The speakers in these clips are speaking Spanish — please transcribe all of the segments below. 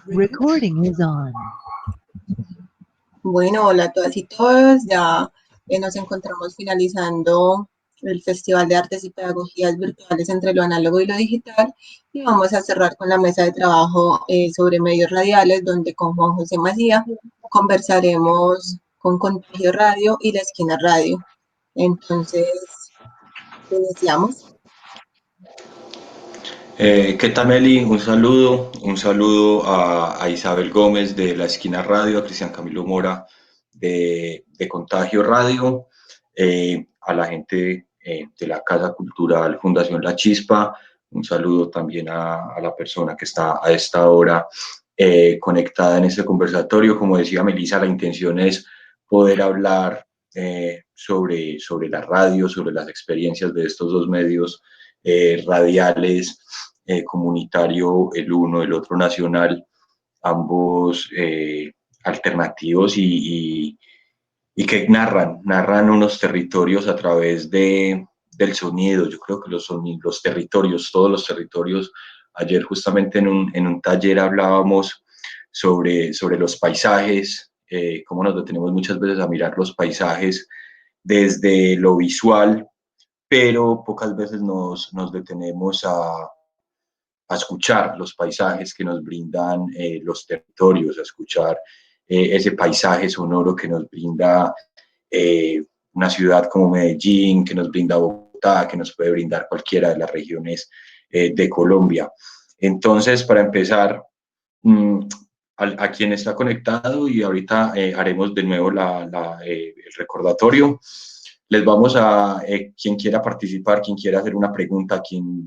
Recording is on. Bueno, hola a todas y todos. Ya nos encontramos finalizando el Festival de Artes y Pedagogías Virtuales entre lo análogo y lo digital y vamos a cerrar con la mesa de trabajo sobre medios radiales, donde con Juan José Macía conversaremos con Contagio Radio y La Esquina Radio. Entonces, iniciamos. ¿Qué tal, Meli? Un saludo a Isabel Gómez de La Esquina Radio, a Cristian Camilo Mora de Contagio Radio, a la gente de la Casa Cultural Fundación La Chispa. Un saludo también a la persona que está a esta hora conectada en este conversatorio. Como decía Melissa, la intención es poder hablar sobre la radio, sobre las experiencias de estos dos medios radiales, comunitario, el uno, el otro nacional, ambos alternativos y que narran unos territorios a través del sonido. Yo creo que los territorios, todos los territorios. Ayer justamente en un taller hablábamos sobre los paisajes, cómo nos detenemos muchas veces a mirar los paisajes desde lo visual, pero pocas veces nos detenemos a escuchar los paisajes que nos brindan los territorios, a escuchar ese paisaje sonoro que nos brinda una ciudad como Medellín, que nos brinda Bogotá, que nos puede brindar cualquiera de las regiones de Colombia. Entonces, para empezar, a quien está conectado, y ahorita haremos de nuevo el recordatorio. Les vamos a, quien quiera participar, quien quiera hacer una pregunta, quien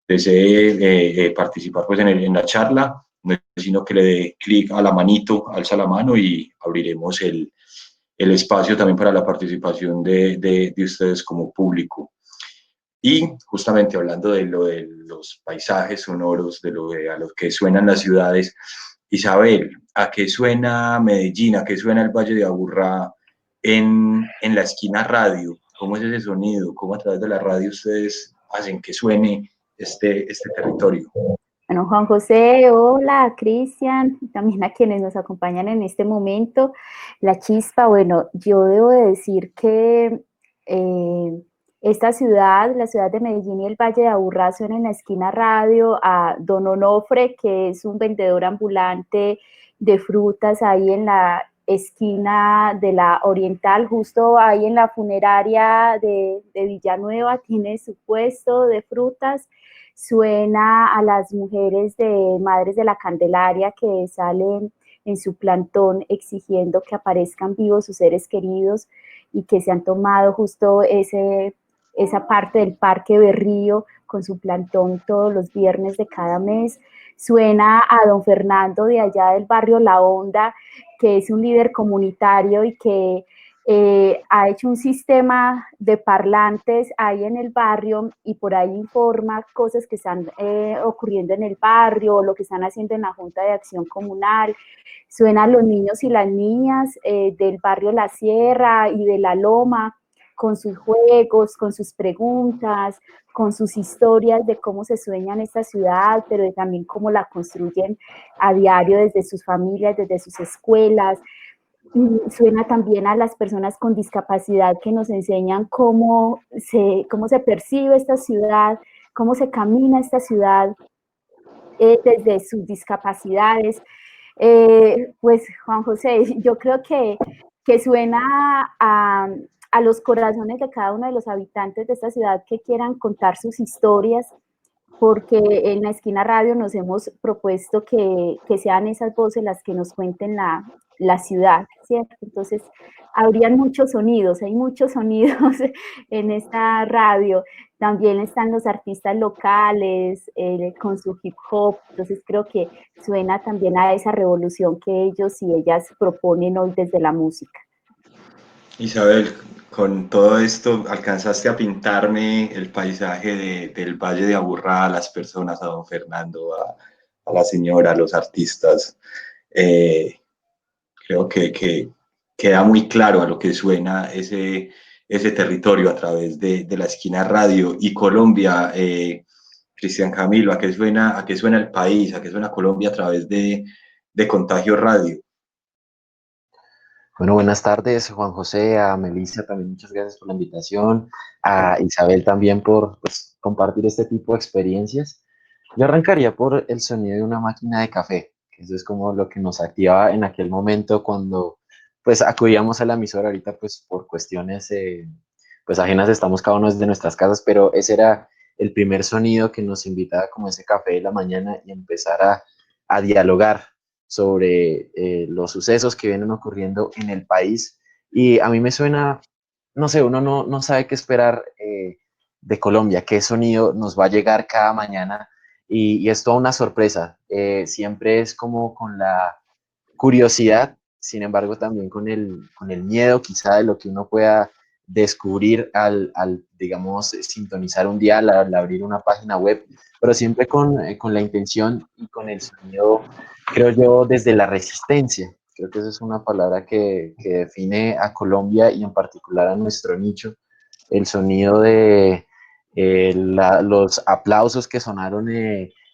desee participar pues en la charla, no es sino que le dé clic a la manito, alza la mano y abriremos el espacio también para la participación de ustedes como público. Y justamente hablando de los paisajes sonoros, a lo que suenan las ciudades, Isabel, ¿a qué suena Medellín? ¿A qué suena el Valle de Aburrá en La Esquina Radio? ¿Cómo es ese sonido? ¿Cómo a través de la radio ustedes hacen que suene este territorio? Bueno, Juan José, hola, Cristian, también a quienes nos acompañan en este momento. La Chispa, bueno, yo debo de decir que esta ciudad, la ciudad de Medellín y el Valle de Aburrá, suena en La Esquina Radio a Don Onofre, que es un vendedor ambulante de frutas ahí en la esquina de la Oriental, justo ahí en la funeraria de Villanueva, tiene su puesto de frutas. Suena a las mujeres de Madres de la Candelaria que salen en su plantón exigiendo que aparezcan vivos sus seres queridos y que se han tomado justo esa parte del Parque Berrío con su plantón todos los viernes de cada mes. Suena a don Fernando de allá del barrio La Honda, que es un líder comunitario y que ha hecho un sistema de parlantes ahí en el barrio y por ahí informa cosas que están ocurriendo en el barrio, lo que están haciendo en la Junta de Acción Comunal. Suenan los niños y las niñas del barrio La Sierra y de La Loma, con sus juegos, con sus preguntas, con sus historias de cómo se sueñan esta ciudad, pero también cómo la construyen a diario desde sus familias, desde sus escuelas. Suena también a las personas con discapacidad que nos enseñan cómo se percibe esta ciudad, cómo se camina esta ciudad desde sus discapacidades. Pues Juan José, yo creo que suena a los corazones de cada uno de los habitantes de esta ciudad que quieran contar sus historias, porque en La Esquina Radio nos hemos propuesto que sean esas voces las que nos cuenten la ciudad, ¿cierto? Entonces, habrían muchos sonidos, hay muchos sonidos en esta radio. También están los artistas locales con su hip hop, entonces creo que suena también a esa revolución que ellos y ellas proponen hoy desde la música. Isabel, con todo esto, ¿alcanzaste a pintarme el paisaje del Valle de Aburrá, a las personas, a don Fernando, a la señora, a los artistas? Creo que queda muy claro a lo que suena ese territorio a través de La Esquina Radio. Y Colombia, Cristian Camilo, a qué suena el país, a qué suena Colombia a través de Contagio Radio? Bueno, buenas tardes, Juan José, a Melissa también muchas gracias por la invitación, a Isabel también por pues, compartir este tipo de experiencias. Yo arrancaría por el sonido de una máquina de café, que eso es como lo que nos activaba en aquel momento cuando pues acudíamos a la emisora. Ahorita pues por cuestiones pues ajenas estamos cada uno desde nuestras casas, pero ese era el primer sonido que nos invitaba como ese café de la mañana y empezar a dialogar sobre los sucesos que vienen ocurriendo en el país. Y a mí me suena, no sé, uno no sabe qué esperar de Colombia, qué sonido nos va a llegar cada mañana y es toda una sorpresa. Siempre es como con la curiosidad, sin embargo también con el miedo quizá de lo que uno pueda descubrir digamos, sintonizar un dial, al abrir una página web, pero siempre con la intención y con el sonido, creo yo, desde la resistencia. Creo que esa es una palabra que define a Colombia y en particular a nuestro nicho, el sonido de los aplausos que sonaron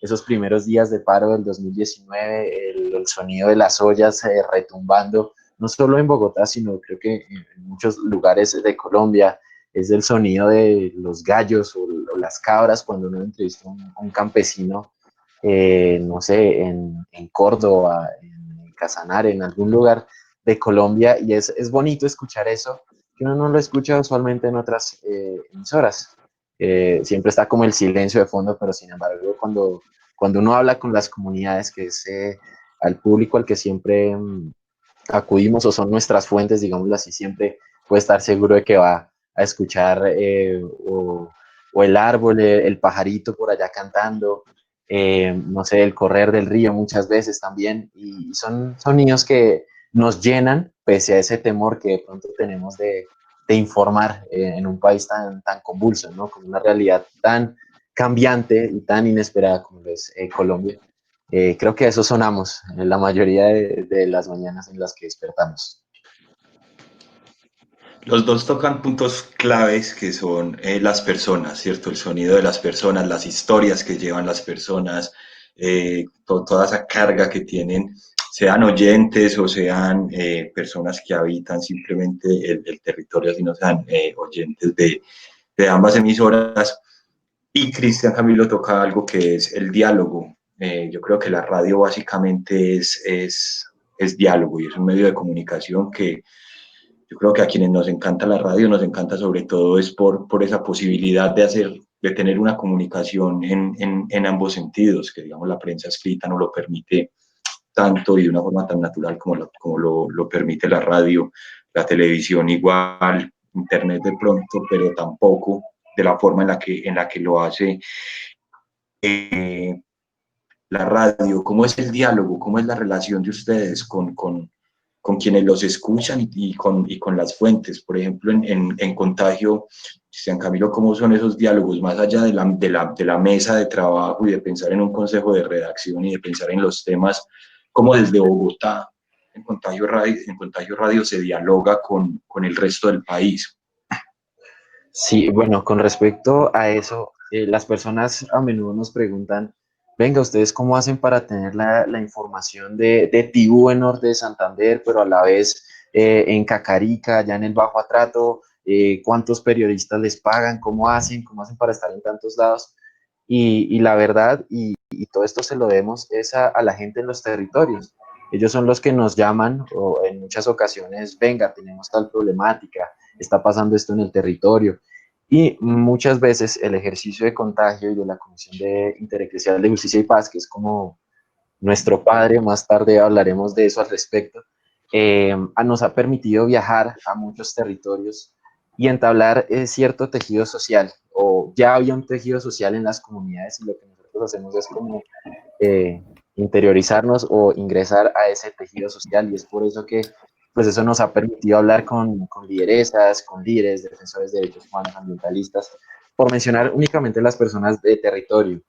esos primeros días de paro del 2019, el sonido de las ollas retumbando, no solo en Bogotá, sino creo que en muchos lugares de Colombia, es el sonido de los gallos o las cabras cuando uno entrevista a un campesino, no sé, en Córdoba, en Casanare, en algún lugar de Colombia, y es bonito escuchar eso, que uno no lo escucha usualmente en otras emisoras. Siempre está como el silencio de fondo, pero sin embargo, cuando uno habla con las comunidades, que es al público al que siempre acudimos o son nuestras fuentes, digámoslo así, siempre puede estar seguro de que va a escuchar o el árbol, el pajarito por allá cantando, no sé, el correr del río muchas veces también, y son sonidos que nos llenan, pese a ese temor que de pronto tenemos de informar en un país tan convulso, ¿no? Con una realidad tan cambiante y tan inesperada como es Colombia. Creo que eso sonamos en la mayoría de las mañanas en las que despertamos. Los dos tocan puntos claves que son las personas, ¿cierto? El sonido de las personas, las historias que llevan las personas, toda esa carga que tienen, sean oyentes o sean personas que habitan simplemente el territorio, si no sean oyentes de ambas emisoras. Y Cristian Camilo toca algo que es el diálogo. Yo creo que la radio básicamente es diálogo y es un medio de comunicación que yo creo que a quienes nos encanta la radio, nos encanta sobre todo es por esa posibilidad de tener una comunicación en ambos sentidos, que digamos la prensa escrita no lo permite tanto y de una forma tan natural como lo permite la radio, la televisión igual, internet de pronto, pero tampoco de la forma en la que lo hace eh, la radio. ¿Cómo es el diálogo? ¿Cómo es la relación de ustedes con quienes los escuchan y con las fuentes? Por ejemplo, en Contagio, Cristian Camilo, ¿cómo son esos diálogos más allá de la mesa de trabajo y de pensar en un consejo de redacción y de pensar en los temas, como desde Bogotá, en Contagio Radio se dialoga con el resto del país? Sí, bueno, con respecto a eso, las personas a menudo nos preguntan, venga, ¿ustedes cómo hacen para tener la información de Tibú en Norte de Santander, pero a la vez en Cacarica, ya en el Bajo Atrato? ¿Cuántos periodistas les pagan? ¿Cómo hacen? ¿Cómo hacen para estar en tantos lados? Y la verdad, y todo esto se lo debemos, es a la gente en los territorios. Ellos son los que nos llaman o en muchas ocasiones, venga, tenemos tal problemática, está pasando esto en el territorio. Y muchas veces el ejercicio de Contagio y de la Comisión de Intereclesial de Justicia y Paz, que es como nuestro padre, más tarde hablaremos de eso al respecto, nos ha permitido viajar a muchos territorios y entablar cierto tejido social, o ya había un tejido social en las comunidades y lo que nosotros hacemos es como eh, interiorizarnos o ingresar a ese tejido social, y es por eso que pues eso nos ha permitido hablar con lideresas, con líderes, defensores de derechos humanos, ambientalistas, por mencionar únicamente las personas de territorio.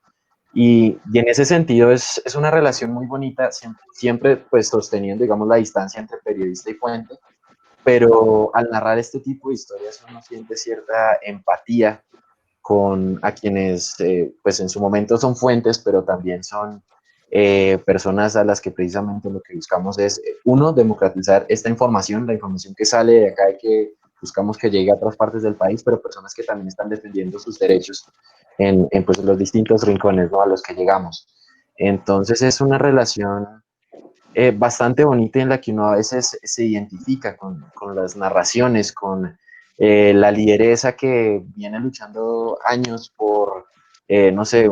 Y en ese sentido es una relación muy bonita, siempre pues sosteniendo, digamos, la distancia entre periodista y fuente, pero al narrar este tipo de historias uno siente cierta empatía a quienes pues en su momento son fuentes, pero también son personas a las que precisamente lo que buscamos es, uno, democratizar esta información, la información que sale de acá y que buscamos que llegue a otras partes del país, pero personas que también están defendiendo sus derechos en pues, los distintos rincones, ¿no?, a los que llegamos. Entonces es una relación bastante bonita en la que uno a veces se identifica con las narraciones, con la lideresa que viene luchando años por, no sé,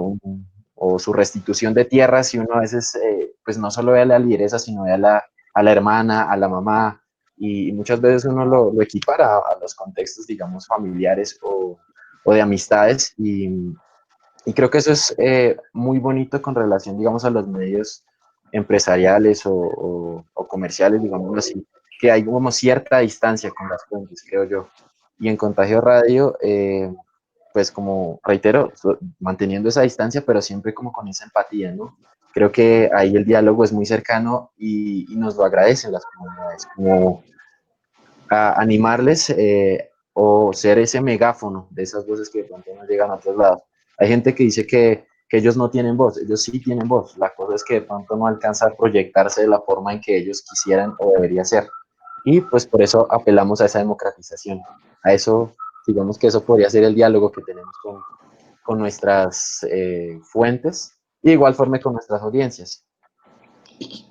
o su restitución de tierras, y uno a veces pues no solo ve a la lideresa, sino ve a la hermana, a la mamá, y muchas veces uno lo equipara a los contextos, digamos, familiares o de amistades, y creo que eso es muy bonito con relación, digamos, a los medios empresariales o comerciales, digamos así, que hay como cierta distancia con las fuentes, creo yo. Y en Contagio Radio, pues como reitero, manteniendo esa distancia, pero siempre como con esa empatía, ¿no? Creo que ahí el diálogo es muy cercano y nos lo agradecen las comunidades, como a animarles o ser ese megáfono de esas voces que de pronto no llegan a otros lados. Hay gente que dice que ellos no tienen voz, ellos sí tienen voz, la cosa es que de pronto no alcanza a proyectarse de la forma en que ellos quisieran o debería ser. Y pues por eso apelamos a esa democratización, a eso, digamos que eso podría ser el diálogo que tenemos con nuestras fuentes y de igual forma con nuestras audiencias.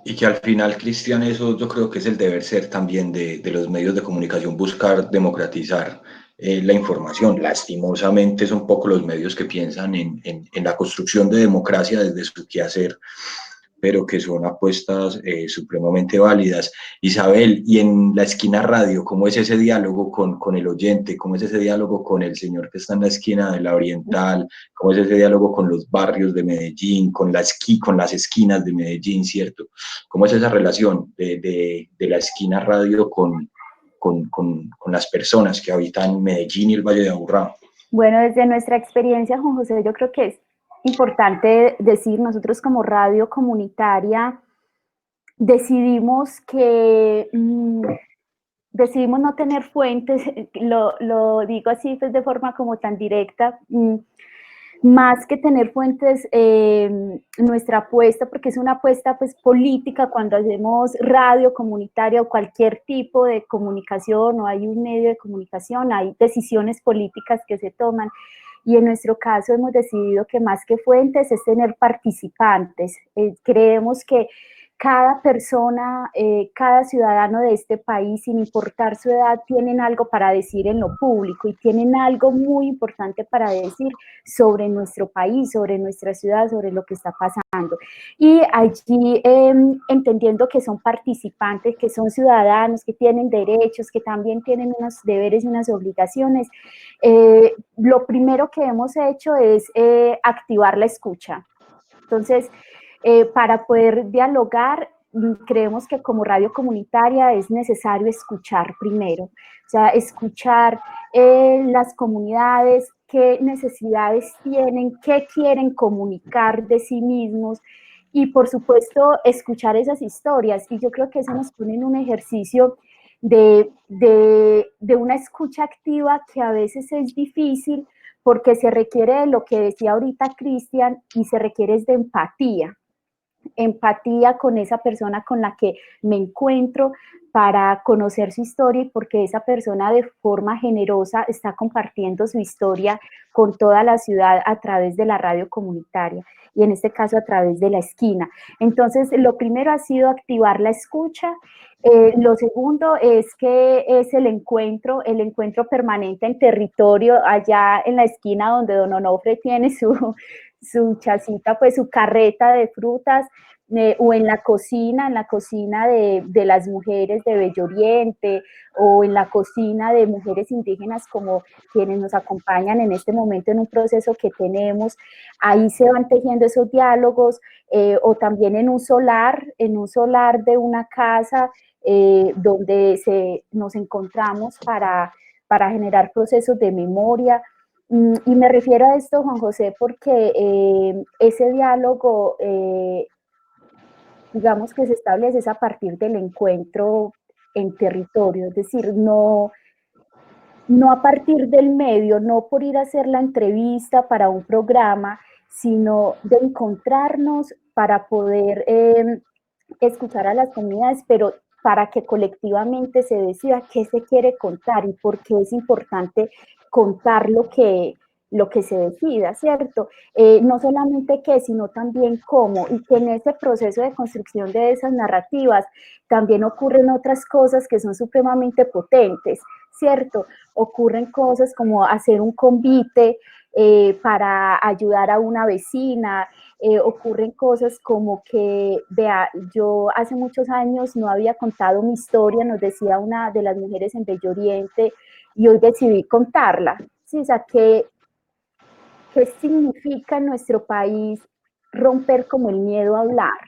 Y que al final, Cristian, eso yo creo que es el deber ser también de los medios de comunicación, buscar democratizar la información. Lastimosamente son pocos los medios que piensan en la construcción de democracia desde su quehacer, pero que son apuestas supremamente válidas. Isabel, y en la esquina radio, ¿cómo es ese diálogo con el oyente? ¿Cómo es ese diálogo con el señor que está en la esquina de la Oriental? ¿Cómo es ese diálogo con los barrios de Medellín, con las esquinas de Medellín, cierto? ¿Cómo es esa relación de la esquina radio con las personas que habitan Medellín y el Valle de Aburrá? Bueno, desde nuestra experiencia, Juan José, yo creo que es importante decir, nosotros como radio comunitaria decidimos decidimos no tener fuentes, lo digo así pues, de forma como tan directa, más que tener fuentes, nuestra apuesta, porque es una apuesta pues política cuando hacemos radio comunitaria o cualquier tipo de comunicación o hay un medio de comunicación, hay decisiones políticas que se toman. Y en nuestro caso hemos decidido que más que fuentes es tener participantes. Creemos que cada persona, cada ciudadano de este país, sin importar su edad, tienen algo para decir en lo público y tienen algo muy importante para decir sobre nuestro país, sobre nuestra ciudad, sobre lo que está pasando. Y allí, entendiendo que son participantes, que son ciudadanos, que tienen derechos, que también tienen unos deberes y unas obligaciones, lo primero que hemos hecho es activar la escucha. Entonces, para poder dialogar, creemos que como radio comunitaria es necesario escuchar primero, o sea, escuchar las comunidades, qué necesidades tienen, qué quieren comunicar de sí mismos y por supuesto escuchar esas historias. Y yo creo que eso nos pone en un ejercicio de una escucha activa que a veces es difícil porque se requiere de lo que decía ahorita Cristian y se requiere de empatía con esa persona con la que me encuentro para conocer su historia y porque esa persona de forma generosa está compartiendo su historia con toda la ciudad a través de la radio comunitaria y en este caso a través de la esquina. Entonces, lo primero ha sido activar la escucha. Lo segundo es que es el encuentro permanente en territorio allá en la esquina donde don Onofre tiene su chacita, pues su carreta de frutas, o en la cocina de las mujeres de Bello Oriente, o en la cocina de mujeres indígenas como quienes nos acompañan en este momento en un proceso que tenemos. Ahí se van tejiendo esos diálogos, o también en un solar de una casa, donde nos encontramos para generar procesos de memoria. Y me refiero a esto, Juan José, porque ese diálogo, digamos que se establece es a partir del encuentro en territorio, es decir, no no a partir del medio, no por ir a hacer la entrevista para un programa, sino de encontrarnos para poder escuchar a las comunidades, pero para que colectivamente se decida qué se quiere contar y por qué es importante contar lo que se decida, ¿cierto? No solamente qué, sino también cómo, y que en ese proceso de construcción de esas narrativas también ocurren otras cosas que son supremamente potentes, ¿cierto? Ocurren cosas como hacer un convite para ayudar a una vecina, ocurren cosas como que, vea, yo hace muchos años no había contado mi historia, nos decía una de las mujeres en Bello Oriente, y hoy decidí contarla, ¿sí? O sea, ¿qué significa en nuestro país romper como el miedo a hablar?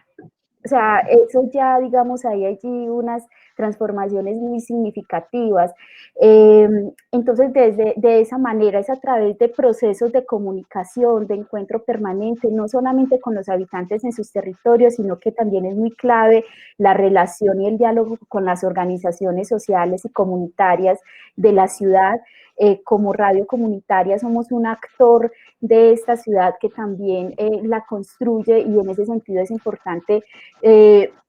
O sea, eso ya, digamos, hay allí unas transformaciones muy significativas. Entonces, de esa manera, es a través de procesos de comunicación, de encuentro permanente, no solamente con los habitantes en sus territorios, sino que también es muy clave la relación y el diálogo con las organizaciones sociales y comunitarias de la ciudad. Como radio comunitaria somos un actor de esta ciudad que también la construye, y en ese sentido es importante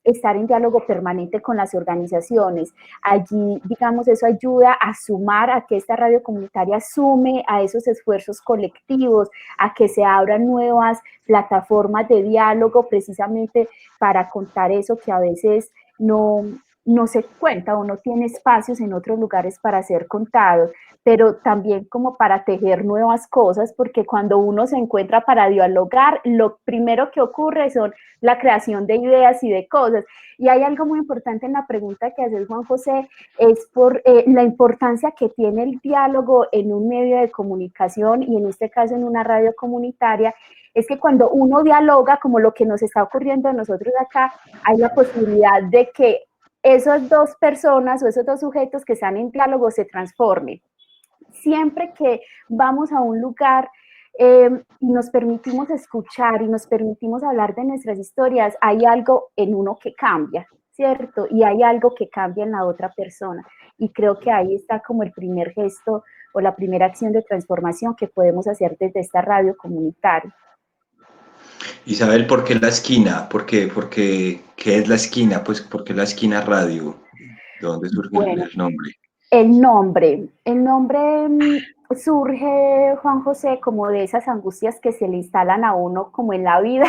estar en diálogo permanente con las organizaciones. Allí, digamos, eso ayuda a sumar, a que esta radio comunitaria sume a esos esfuerzos colectivos, a que se abran nuevas plataformas de diálogo precisamente para contar eso que a veces no se cuenta o no tiene espacios en otros lugares para ser contado, pero también como para tejer nuevas cosas, porque cuando uno se encuentra para dialogar, lo primero que ocurre son la creación de ideas y de cosas. Y hay algo muy importante en la pregunta que hace Juan José, es por la importancia que tiene el diálogo en un medio de comunicación, y en este caso en una radio comunitaria. Es que cuando uno dialoga, como lo que nos está ocurriendo a nosotros acá, hay la posibilidad de que esas dos personas o esos dos sujetos que están en diálogo se transformen. Siempre que vamos a un lugar y nos permitimos escuchar y nos permitimos hablar de nuestras historias, hay algo en uno que cambia, ¿cierto? Y hay algo que cambia en la otra persona. Y creo que ahí está como el primer gesto o la primera acción de transformación que podemos hacer desde esta radio comunitaria. Isabel, ¿por qué la esquina? ¿Qué es la esquina? Pues, ¿por qué la esquina radio? ¿De dónde surge Bueno, el nombre? el nombre surge, Juan José, como de esas angustias que se le instalan a uno como en la vida,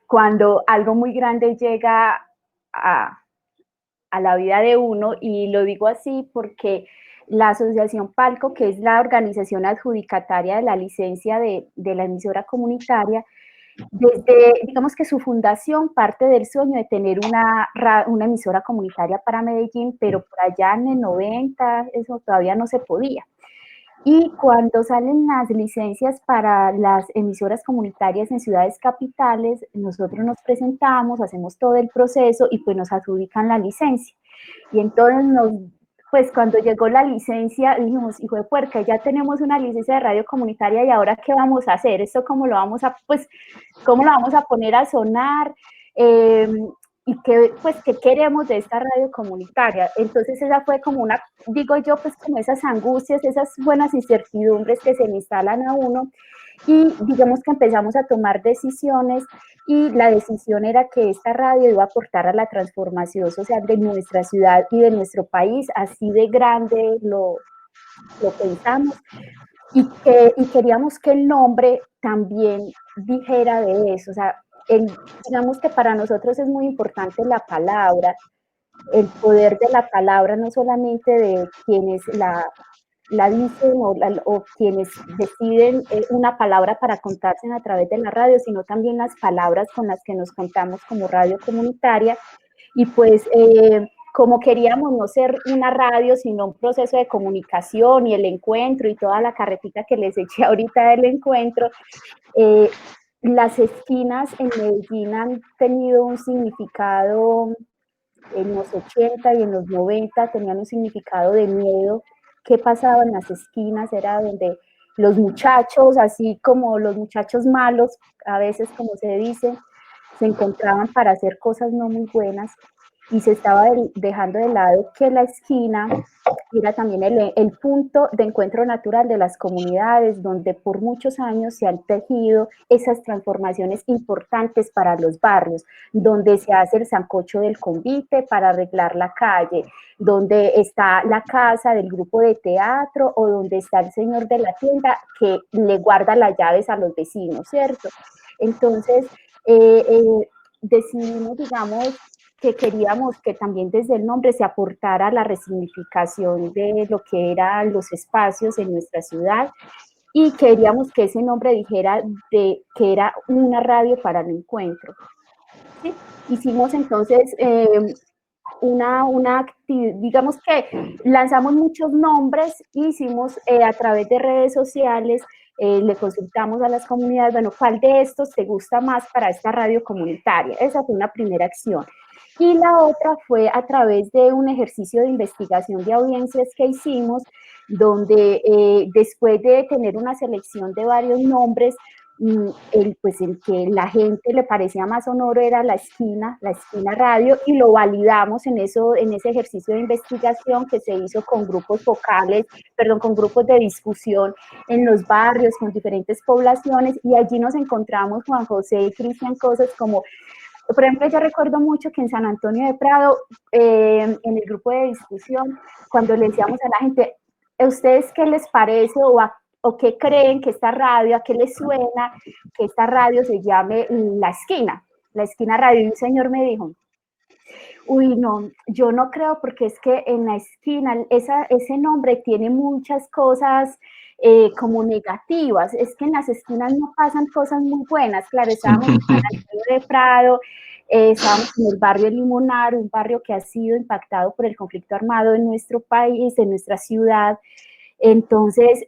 cuando algo muy grande llega a la vida de uno, y lo digo así porque la Asociación Palco, que es la organización adjudicataria de la licencia de la emisora comunitaria, desde, digamos que su fundación parte del sueño de tener una emisora comunitaria para Medellín, pero por allá en el 90 eso todavía no se podía. Y cuando salen las licencias para las emisoras comunitarias en ciudades capitales, nosotros nos presentamos, hacemos todo el proceso y pues nos adjudican la licencia. Y entonces pues cuando llegó la licencia dijimos, hijo de puerca, ya tenemos una licencia de radio comunitaria, y ahora ¿qué vamos a hacer? ¿Esto cómo lo vamos a, pues, cómo lo vamos a poner a sonar? Y qué queremos de esta radio comunitaria. Entonces esa fue como una, digo yo, pues como esas angustias, esas buenas incertidumbres que se le instalan a uno, y digamos que empezamos a tomar decisiones, y la decisión era que esta radio iba a aportar a la transformación social de nuestra ciudad y de nuestro país, así de grande lo pensamos, y queríamos que el nombre también dijera de eso. O sea, digamos que para nosotros es muy importante la palabra, el poder de la palabra, no solamente de quienes la dicen o quienes deciden una palabra para contarse a través de la radio, sino también las palabras con las que nos contamos como radio comunitaria. Y pues como queríamos no ser una radio, sino un proceso de comunicación y el encuentro y toda la carretita que les eché ahorita del encuentro, las esquinas en Medellín han tenido un significado en los 80 y en los 90, tenían un significado de miedo. ¿Qué pasaba en las esquinas? Era donde los muchachos, así como los muchachos malos, a veces como se dice, se encontraban para hacer cosas no muy buenas, y se estaba dejando de lado que la esquina era también el punto de encuentro natural de las comunidades, donde por muchos años se han tejido esas transformaciones importantes para los barrios, donde se hace el sancocho del convite para arreglar la calle, donde está la casa del grupo de teatro o donde está el señor de la tienda que le guarda las llaves a los vecinos, ¿cierto? Entonces, decidimos, digamos, que queríamos que también desde el nombre se aportara la resignificación de lo que eran los espacios en nuestra ciudad y queríamos que ese nombre dijera de que era una radio para el encuentro. ¿Sí? Hicimos entonces digamos que lanzamos muchos nombres, hicimos a través de redes sociales, le consultamos a las comunidades, bueno, ¿cuál de estos te gusta más para esta radio comunitaria? Esa fue una primera acción. Y la otra fue a través de un ejercicio de investigación de audiencias que hicimos, donde después de tener una selección de varios nombres, pues el que la gente le parecía más sonoro era la esquina radio, y lo validamos en ese ejercicio de investigación que se hizo con grupos focales, con grupos de discusión en los barrios, con diferentes poblaciones, y allí nos encontramos, Juan José y Cristian, cosas como, por ejemplo, yo recuerdo mucho que en San Antonio de Prado, en el grupo de discusión, cuando le decíamos a la gente, ¿a ustedes qué les parece o qué creen que esta radio, a qué les suena que esta radio se llame La Esquina Radio? Y un señor me dijo, uy, no, yo no creo, porque es que en La Esquina, ese nombre tiene muchas cosas como negativas, es que en las esquinas no pasan cosas muy buenas. Claro, estábamos en San Antonio de Prado, estábamos en el barrio Limonar, un barrio que ha sido impactado por el conflicto armado en nuestro país, en nuestra ciudad. Entonces,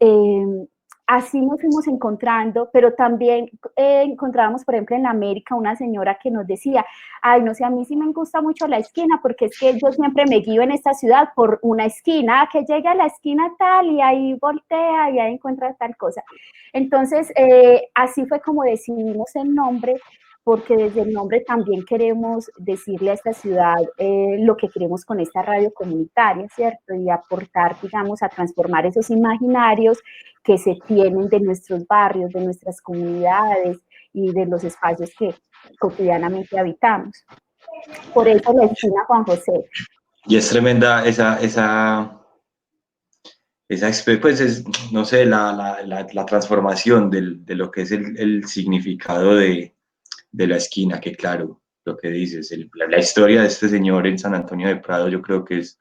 así nos fuimos encontrando, pero también encontrábamos, por ejemplo, en América, una señora que nos decía, ay, no sé, a mí sí me gusta mucho La Esquina, porque es que yo siempre me guío en esta ciudad por una esquina, que llegue a la esquina tal y ahí voltea y ahí encuentra tal cosa. Entonces, así fue como decidimos el nombre, porque desde el nombre también queremos decirle a esta ciudad lo que queremos con esta radio comunitaria, ¿cierto? Y aportar, digamos, a transformar esos imaginarios que se tienen de nuestros barrios, de nuestras comunidades y de los espacios que cotidianamente habitamos. Por eso La Esquina, Juan José. Y es tremenda pues es, no sé, la transformación de lo que es el significado de la esquina, que claro, lo que dices, la historia de este señor en San Antonio de Prado, yo creo que es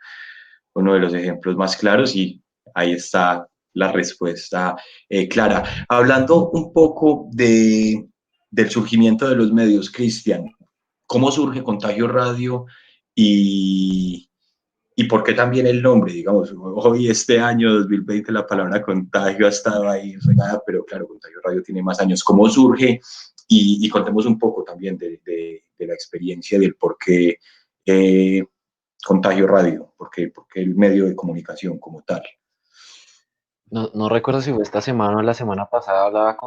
uno de los ejemplos más claros, y ahí está la respuesta clara. Hablando un poco del surgimiento de los medios, Cristian, ¿cómo surge Contagio Radio y por qué también el nombre? Digamos, hoy, este año 2020, la palabra contagio ha estado ahí regada, pero claro, Contagio Radio tiene más años. ¿Cómo surge? Y contemos un poco también de la experiencia, del por qué Contagio Radio, por qué el medio de comunicación como tal. No recuerdo si fue esta semana o la semana pasada, hablaba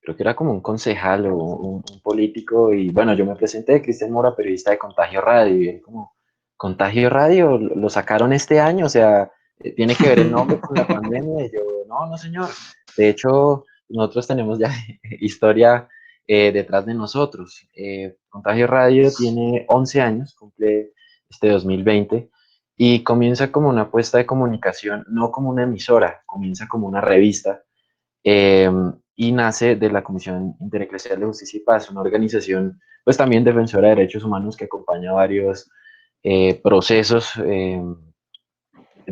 creo que era como un concejal o un político, y bueno, yo me presenté, Cristian Mora, periodista de Contagio Radio, y él como, ¿Contagio Radio? ¿Lo sacaron este año? O sea, ¿tiene que ver el nombre con la pandemia? Y yo, no señor. De hecho, nosotros tenemos ya historia detrás de nosotros. Contagio Radio tiene 11 años, cumple este 2020, y comienza como una apuesta de comunicación, no como una emisora, comienza como una revista, y nace de la Comisión Intereclesial de Justicia y Paz, una organización pues también defensora de derechos humanos que acompaña varios procesos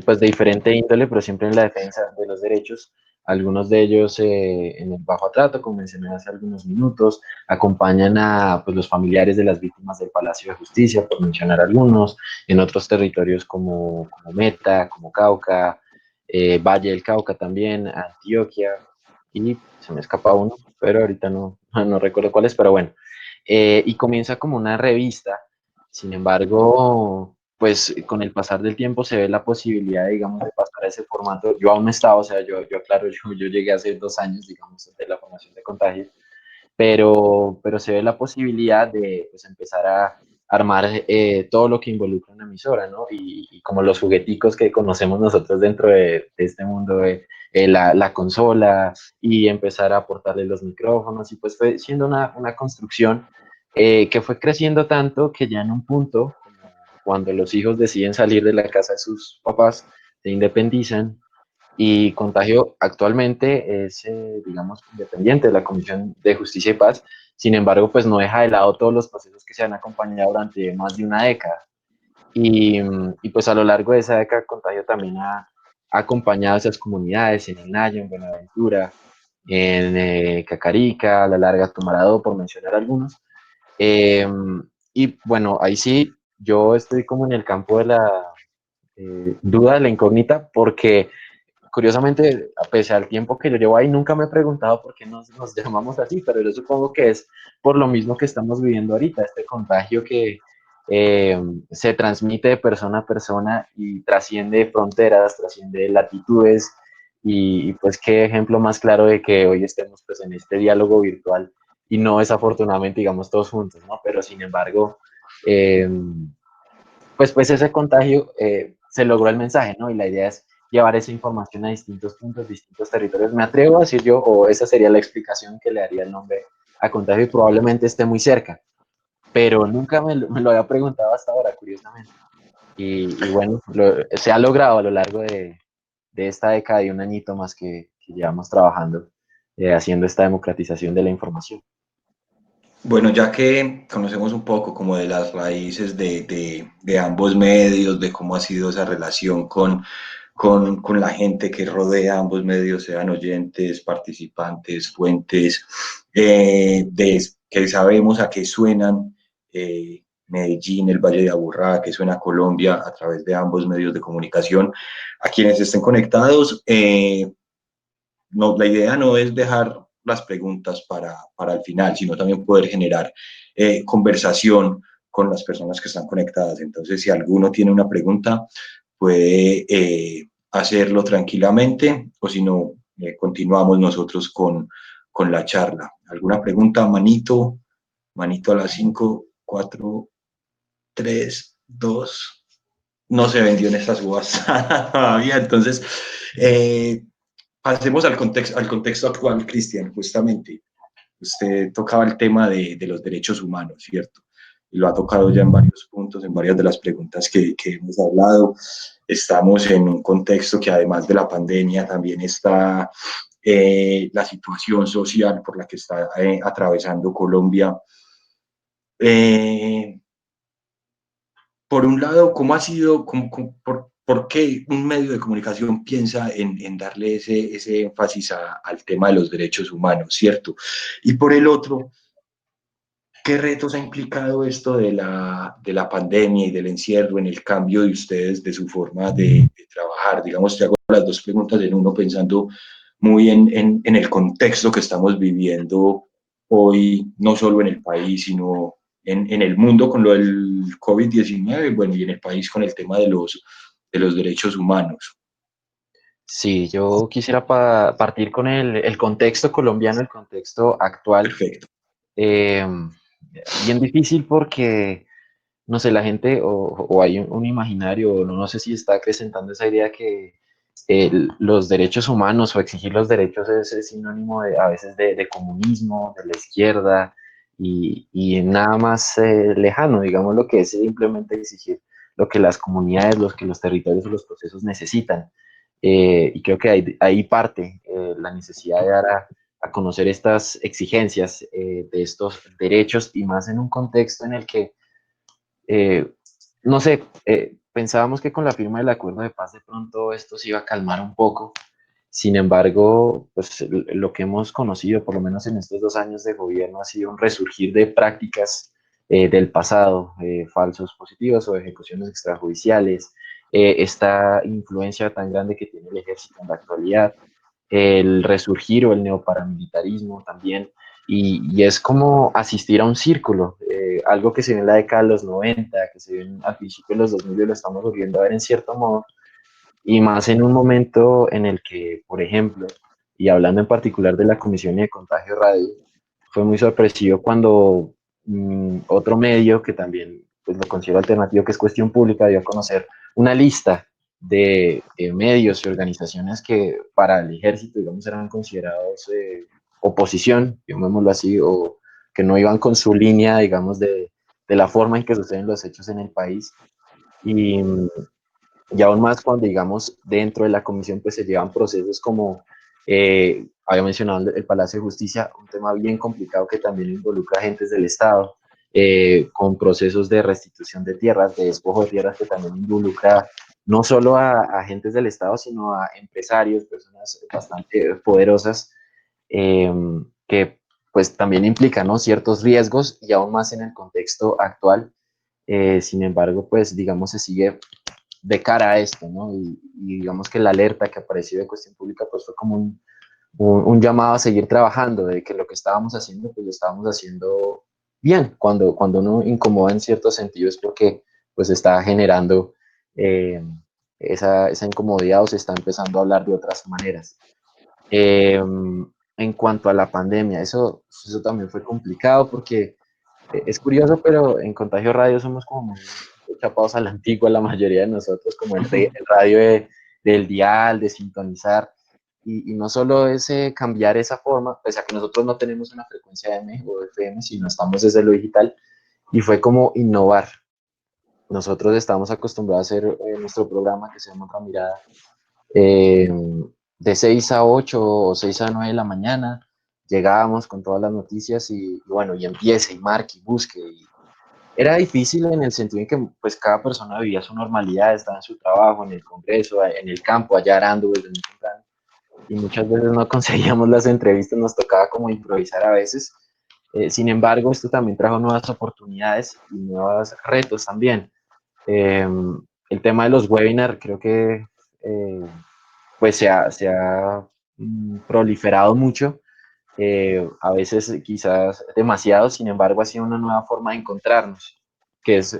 pues de diferente índole, pero siempre en la defensa de los derechos. Algunos de ellos en el bajo trato, como mencioné hace algunos minutos, acompañan a pues, los familiares de las víctimas del Palacio de Justicia, por mencionar algunos, en otros territorios como Meta, como Cauca, Valle del Cauca también, Antioquia, y se me escapa uno, pero ahorita no recuerdo cuál es, pero bueno. Y comienza como una revista. Sin embargo, pues con el pasar del tiempo se ve la posibilidad, digamos, de pasar a ese formato. Yo aún no estaba, o sea, yo aclaro, yo llegué hace 2 años, digamos, de la formación de Contagio, pero se ve la posibilidad de pues, empezar armar todo lo que involucra una emisora, ¿no? Y como los jugueticos que conocemos nosotros dentro de este mundo de la consola y empezar a aportarle los micrófonos y pues fue siendo una construcción que fue creciendo tanto que ya en un punto, como cuando los hijos deciden salir de la casa de sus papás, se independizan y Contagio actualmente es, digamos, independiente de la Comisión de Justicia y Paz. Sin embargo, pues no deja de lado todos los procesos que se han acompañado durante más de una década. Y pues a lo largo de esa década, Contagio también ha acompañado a esas comunidades en el Nayo, en Buenaventura, en Cacarica, La Larga, Tumaradó, por mencionar algunos. Eh, y bueno, ahí sí, yo estoy como en el campo de la duda, de la incógnita, porque curiosamente, a pesar del tiempo que yo llevo ahí, nunca me he preguntado por qué nos llamamos así, pero yo supongo que es por lo mismo que estamos viviendo ahorita, este contagio que se transmite de persona a persona y trasciende fronteras, trasciende latitudes, y pues qué ejemplo más claro de que hoy estemos pues en este diálogo virtual y no desafortunadamente digamos todos juntos, ¿no? Pero sin embargo, eh, pues ese contagio se logró el mensaje, ¿no? Y la idea es llevar esa información a distintos puntos, distintos territorios. Me atrevo a decir yo, o esa sería la explicación que le daría el nombre a contagio y probablemente esté muy cerca, pero nunca me lo había preguntado hasta ahora, curiosamente. Y bueno, se ha logrado a lo largo de esta década y un añito más que llevamos trabajando, haciendo esta democratización de la información. Bueno, ya que conocemos un poco como de las raíces de ambos medios, de cómo ha sido esa relación con la gente que rodea ambos medios, sean oyentes, participantes, fuentes, que sabemos a qué suenan Medellín, el Valle de Aburrá, que suena Colombia a través de ambos medios de comunicación, a quienes estén conectados, no, la idea no es dejar las preguntas para el final, sino también poder generar conversación con las personas que están conectadas. Entonces, si alguno tiene una pregunta, puede hacerlo tranquilamente o si no, continuamos nosotros con la charla. ¿Alguna pregunta? Manito, manito a las 5, 4, 3, 2. No se vendió en estas uvas todavía, entonces pasemos al contexto actual, Cristian, justamente. Usted tocaba el tema de los derechos humanos, ¿cierto? Y lo ha tocado ya en varios puntos, en varias de las preguntas que hemos hablado. Estamos en un contexto que además de la pandemia también está la situación social por la que está atravesando Colombia. Por un lado, ¿cómo ha sido, por qué un medio de comunicación piensa en darle ese énfasis al tema de los derechos humanos, ¿cierto? Y por el otro, ¿qué retos ha implicado esto de la pandemia y del encierro en el cambio de ustedes, de su forma de trabajar? Digamos, te hago las dos preguntas en uno, pensando muy en el contexto que estamos viviendo hoy, no solo en el país, sino en el mundo con lo del COVID-19, bueno, y en el país con el tema de los derechos humanos. Sí, yo quisiera partir con el contexto colombiano, el contexto actual. Perfecto. Eh, Bien difícil porque, no sé, la gente o hay un imaginario, o no sé si está acrecentando esa idea que los derechos humanos o exigir los derechos es sinónimo a veces de comunismo, de la izquierda y nada más lejano, digamos, lo que es simplemente exigir lo que las comunidades, los que los territorios o los procesos necesitan. Y creo que ahí parte la necesidad de dar a conocer estas exigencias de estos derechos y más en un contexto en el que, eh, no sé, pensábamos que con la firma del acuerdo de paz de pronto esto se iba a calmar un poco. Sin embargo, pues lo que hemos conocido, por lo menos en estos 2 años de gobierno, ha sido un resurgir de prácticas del pasado, falsos positivos o ejecuciones extrajudiciales, esta influencia tan grande que tiene el ejército en la actualidad, el resurgir o el neoparamilitarismo también, y es como asistir a un círculo, algo que se ve en la década de los 90, que se ve al principio de los 2000 y lo estamos volviendo a ver en cierto modo, y más en un momento en el que, por ejemplo, y hablando en particular de la Comisión de Contagio Radio, fue muy sorpresivo cuando otro medio que también pues lo considero alternativo, que es Cuestión Pública, dio a conocer una lista de medios y organizaciones que para el ejército, digamos, eran considerados oposición, llamémoslo así, o que no iban con su línea, digamos, de la forma en que suceden los hechos en el país. Y aún más cuando, digamos, dentro de la comisión pues se llevan procesos como, había mencionado el Palacio de Justicia, un tema bien complicado que también involucra agentes del Estado, con procesos de restitución de tierras, de despojo de tierras, que también involucra no solo a agentes del Estado, sino a empresarios, personas bastante poderosas, que pues también implican, ¿no?, ciertos riesgos, y aún más en el contexto actual. Sin embargo, pues digamos se sigue de cara a esto, ¿no? Y digamos que la alerta que apareció de Cuestión Pública pues fue como un llamado a seguir trabajando, de que lo que estábamos haciendo pues lo estábamos haciendo bien. Cuando uno incomoda en ciertos sentidos porque pues está generando esa incomodidad, o se está empezando a hablar de otras maneras. En cuanto a la pandemia, eso también fue complicado porque es curioso, pero en Contagio Radio somos como muy chapados a la antigua, la mayoría de nosotros, como el radio del dial, de sintonizar, y no solo es cambiar esa forma, pese a que nosotros no tenemos una frecuencia M o FM, sino estamos desde lo digital, y fue como innovar. Nosotros estamos acostumbrados a hacer nuestro programa que se llama Otra Mirada, eh, de 6 a 8 o 6 a 9 de la mañana, llegábamos con todas las noticias y bueno, y empiece, y marque, y busque, y era difícil en el sentido en que pues cada persona vivía su normalidad, estaba en su trabajo, en el congreso, en el campo, allá arando desde muy temprano, y muchas veces no conseguíamos las entrevistas, nos tocaba como improvisar a veces. Sin embargo, esto también trajo nuevas oportunidades y nuevos retos también. El tema de los webinars creo que pues se ha proliferado mucho, a veces quizás demasiado. Sin embargo, ha sido una nueva forma de encontrarnos, que es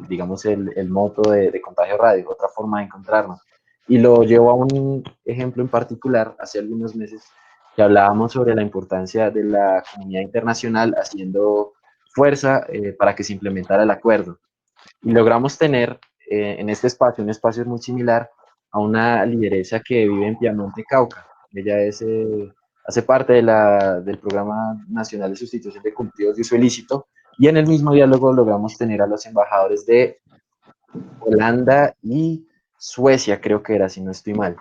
digamos, el moto de Contagio Radio, otra forma de encontrarnos. Y lo llevo a un ejemplo en particular, hace algunos meses, que hablábamos sobre la importancia de la comunidad internacional haciendo fuerza para que se implementara el acuerdo. Y logramos tener en este espacio, un espacio muy similar a una lideresa que vive en Piamonte, Cauca. Ella hace parte del Programa Nacional de Sustitución de Cultivos de Uso Ilícito, y en el mismo diálogo logramos tener a los embajadores de Holanda y Suecia, creo que era, si no estoy mal.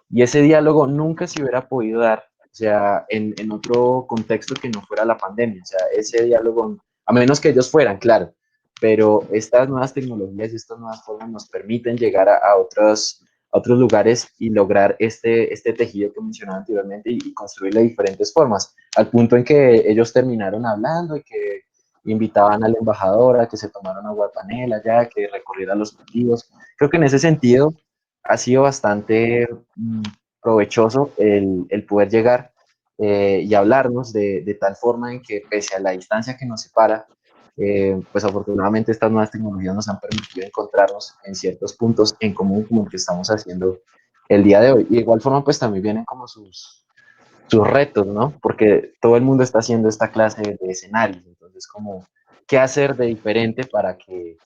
Y ese diálogo nunca se hubiera podido dar, o sea, en otro contexto que no fuera la pandemia. O sea, ese diálogo, a menos que ellos fueran, claro, pero estas nuevas tecnologías y estas nuevas formas nos permiten llegar a otros lugares y lograr este tejido que mencionaba anteriormente, y construirlo de diferentes formas, al punto en que ellos terminaron hablando y que invitaban a la embajadora que se tomara una guapanela ya, que recorriera los cultivos. Creo que en ese sentido ha sido bastante provechoso el poder llegar y hablarnos de tal forma en que, pese a la distancia que nos separa, pues afortunadamente estas nuevas tecnologías nos han permitido encontrarnos en ciertos puntos en común, como el que estamos haciendo el día de hoy. Y de igual forma, pues también vienen como sus retos, ¿no? Porque todo el mundo está haciendo esta clase de escenarios. Entonces, como, ¿qué hacer de diferente para que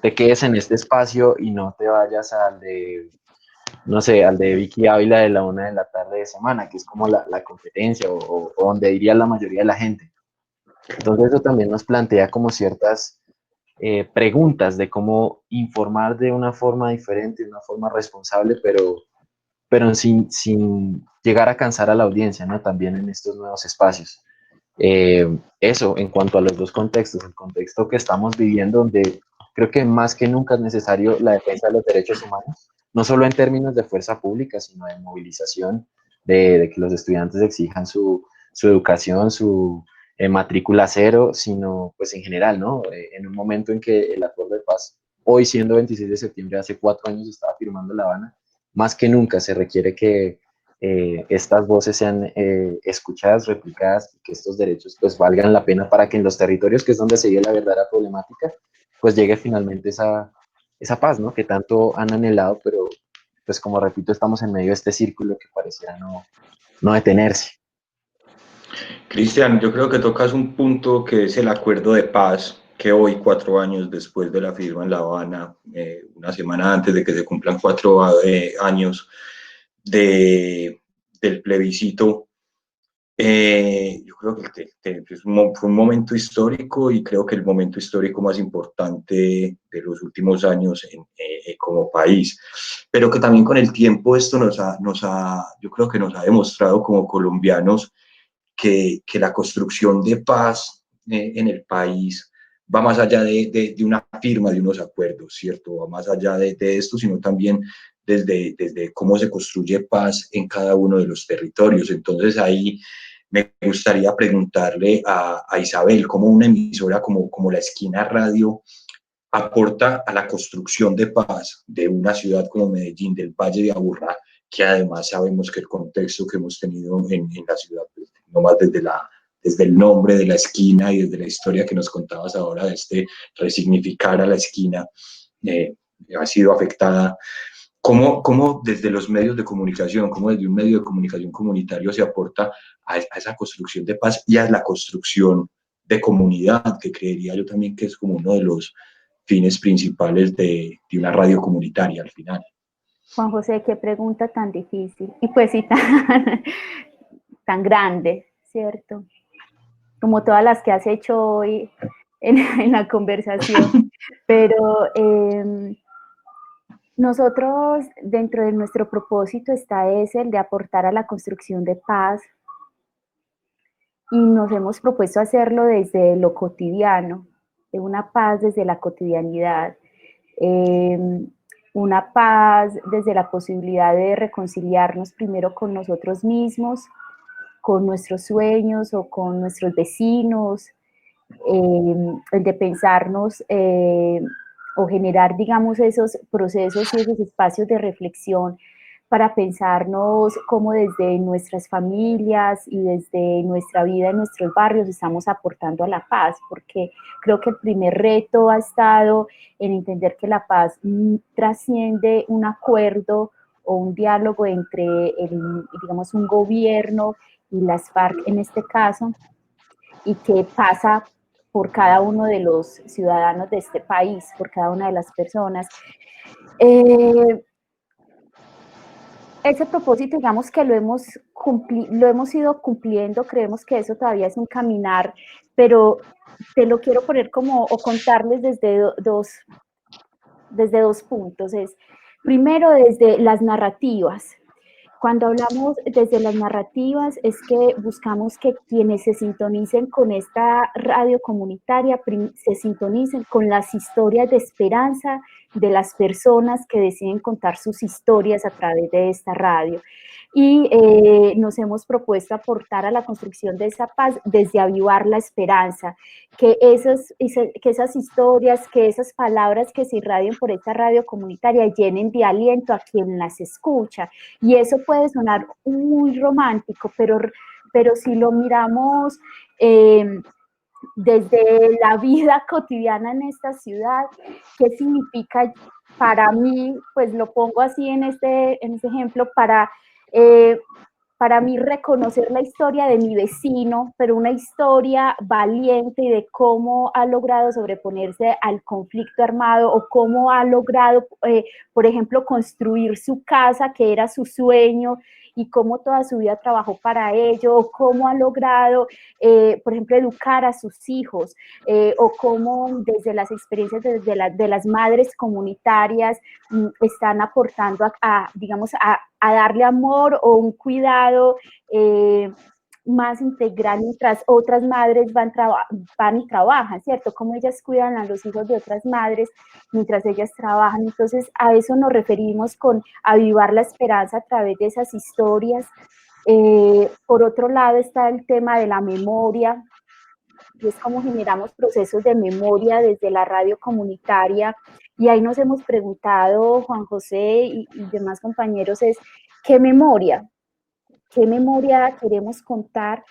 te quedes en este espacio y no te vayas al de, no sé, al de Vicky Ávila de la 1 de la tarde de semana, que es como la competencia, o donde iría la mayoría de la gente? Entonces, eso también nos plantea como ciertas preguntas de cómo informar de una forma diferente, de una forma responsable, pero sin llegar a cansar a la audiencia, ¿no? También en estos nuevos espacios. Eso en cuanto a los dos contextos, el contexto que estamos viviendo, donde creo que más que nunca es necesario la defensa de los derechos humanos, no solo en términos de fuerza pública, sino de movilización, de que los estudiantes exijan su educación, su matrícula cero, sino pues en general, ¿no? En un momento en que el acuerdo de paz, hoy siendo 26 de septiembre, hace 4 años estaba firmando La Habana, más que nunca se requiere que estas voces sean escuchadas, replicadas, y que estos derechos pues valgan la pena para que en los territorios, que es donde se vive la verdadera problemática, pues llegue finalmente esa paz, ¿no? Que tanto han anhelado, pero pues como repito, estamos en medio de este círculo que pareciera no detenerse. Cristian, yo creo que tocas un punto que es el acuerdo de paz, que hoy, 4 años después de la firma en La Habana, una semana antes de que se cumplan 4 años del plebiscito, yo creo que fue un momento histórico, y creo que el momento histórico más importante de los últimos años como país, pero que también con el tiempo esto yo creo que nos ha demostrado como colombianos que la construcción de paz en el país va más allá de una firma de unos acuerdos, ¿cierto? Va más allá de esto, sino también desde cómo se construye paz en cada uno de los territorios. Entonces ahí me gustaría preguntarle a Isabel, cómo una emisora como La Esquina Radio aporta a la construcción de paz de una ciudad como Medellín, del Valle de Aburrá, que además sabemos que el contexto que hemos tenido en la ciudad, pues, nomás desde el nombre de la esquina y desde la historia que nos contabas ahora de resignificar a la esquina, ha sido afectada. ¿Cómo desde los medios de comunicación, cómo desde un medio de comunicación comunitario se aporta a esa construcción de paz y a la construcción de comunidad, que creería yo también que es como uno de los fines principales de una radio comunitaria al final? Juan José, qué pregunta tan difícil y pues sí tan grande, ¿cierto? Como todas las que has hecho hoy en la conversación, pero nosotros dentro de nuestro propósito está el de aportar a la construcción de paz, y nos hemos propuesto hacerlo desde lo cotidiano, de una paz desde la cotidianidad, una paz desde la posibilidad de reconciliarnos primero con nosotros mismos, con nuestros sueños o con nuestros vecinos, de pensarnos o generar, digamos, esos procesos y esos espacios de reflexión para pensarnos cómo desde nuestras familias y desde nuestra vida en nuestros barrios estamos aportando a la paz, porque creo que el primer reto ha estado en entender que la paz trasciende un acuerdo o un diálogo entre, digamos, un gobierno y las FARC en este caso, y que pasa por cada uno de los ciudadanos de este país, por cada una de las personas. Ese propósito, digamos que lo hemos ido cumpliendo, creemos que eso todavía es un caminar, pero te lo quiero poner como, o contarles desde dos puntos. Primero, desde las narrativas. Cuando hablamos desde las narrativas es que buscamos que quienes se sintonicen con esta radio comunitaria se sintonicen con las historias de esperanza de las personas que deciden contar sus historias a través de esta radio. Y nos hemos propuesto aportar a la construcción de esa paz desde avivar la esperanza, que esas historias, que esas palabras que se irradian por esta radio comunitaria llenen de aliento a quien las escucha. Y eso puede sonar muy romántico, pero si lo miramos desde la vida cotidiana en esta ciudad, ¿qué significa para mí? Pues lo pongo así en este ejemplo, para mí reconocer la historia de mi vecino, pero una historia valiente y de cómo ha logrado sobreponerse al conflicto armado, o cómo ha logrado, por ejemplo, construir su casa, que era su sueño, y cómo toda su vida trabajó para ello, o cómo ha logrado, por ejemplo, educar a sus hijos, o cómo desde las experiencias de las madres comunitarias están aportando digamos, a darle amor o un cuidado más integral, mientras otras madres van y trabajan, ¿cierto? Cómo ellas cuidan a los hijos de otras madres mientras ellas trabajan. Entonces, a eso nos referimos con avivar la esperanza a través de esas historias. Por otro lado está el tema de la memoria, y es cómo generamos procesos de memoria desde la radio comunitaria. Y ahí nos hemos preguntado, Juan José y demás compañeros, es ¿qué memoria queremos contar?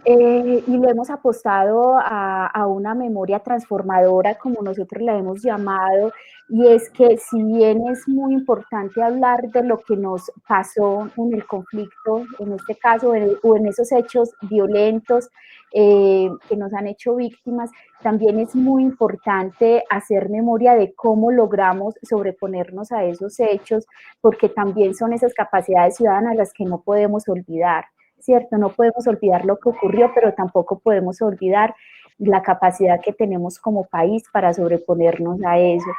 Y lo hemos apostado a una memoria transformadora, como nosotros la hemos llamado, y es que si bien es muy importante hablar de lo que nos pasó en el conflicto, en este caso, o en esos hechos violentos, que nos han hecho víctimas, también es muy importante hacer memoria de cómo logramos sobreponernos a esos hechos, porque también son esas capacidades ciudadanas las que no podemos olvidar, ¿cierto? No podemos olvidar lo que ocurrió, pero tampoco podemos olvidar la capacidad que tenemos como país para sobreponernos a eso.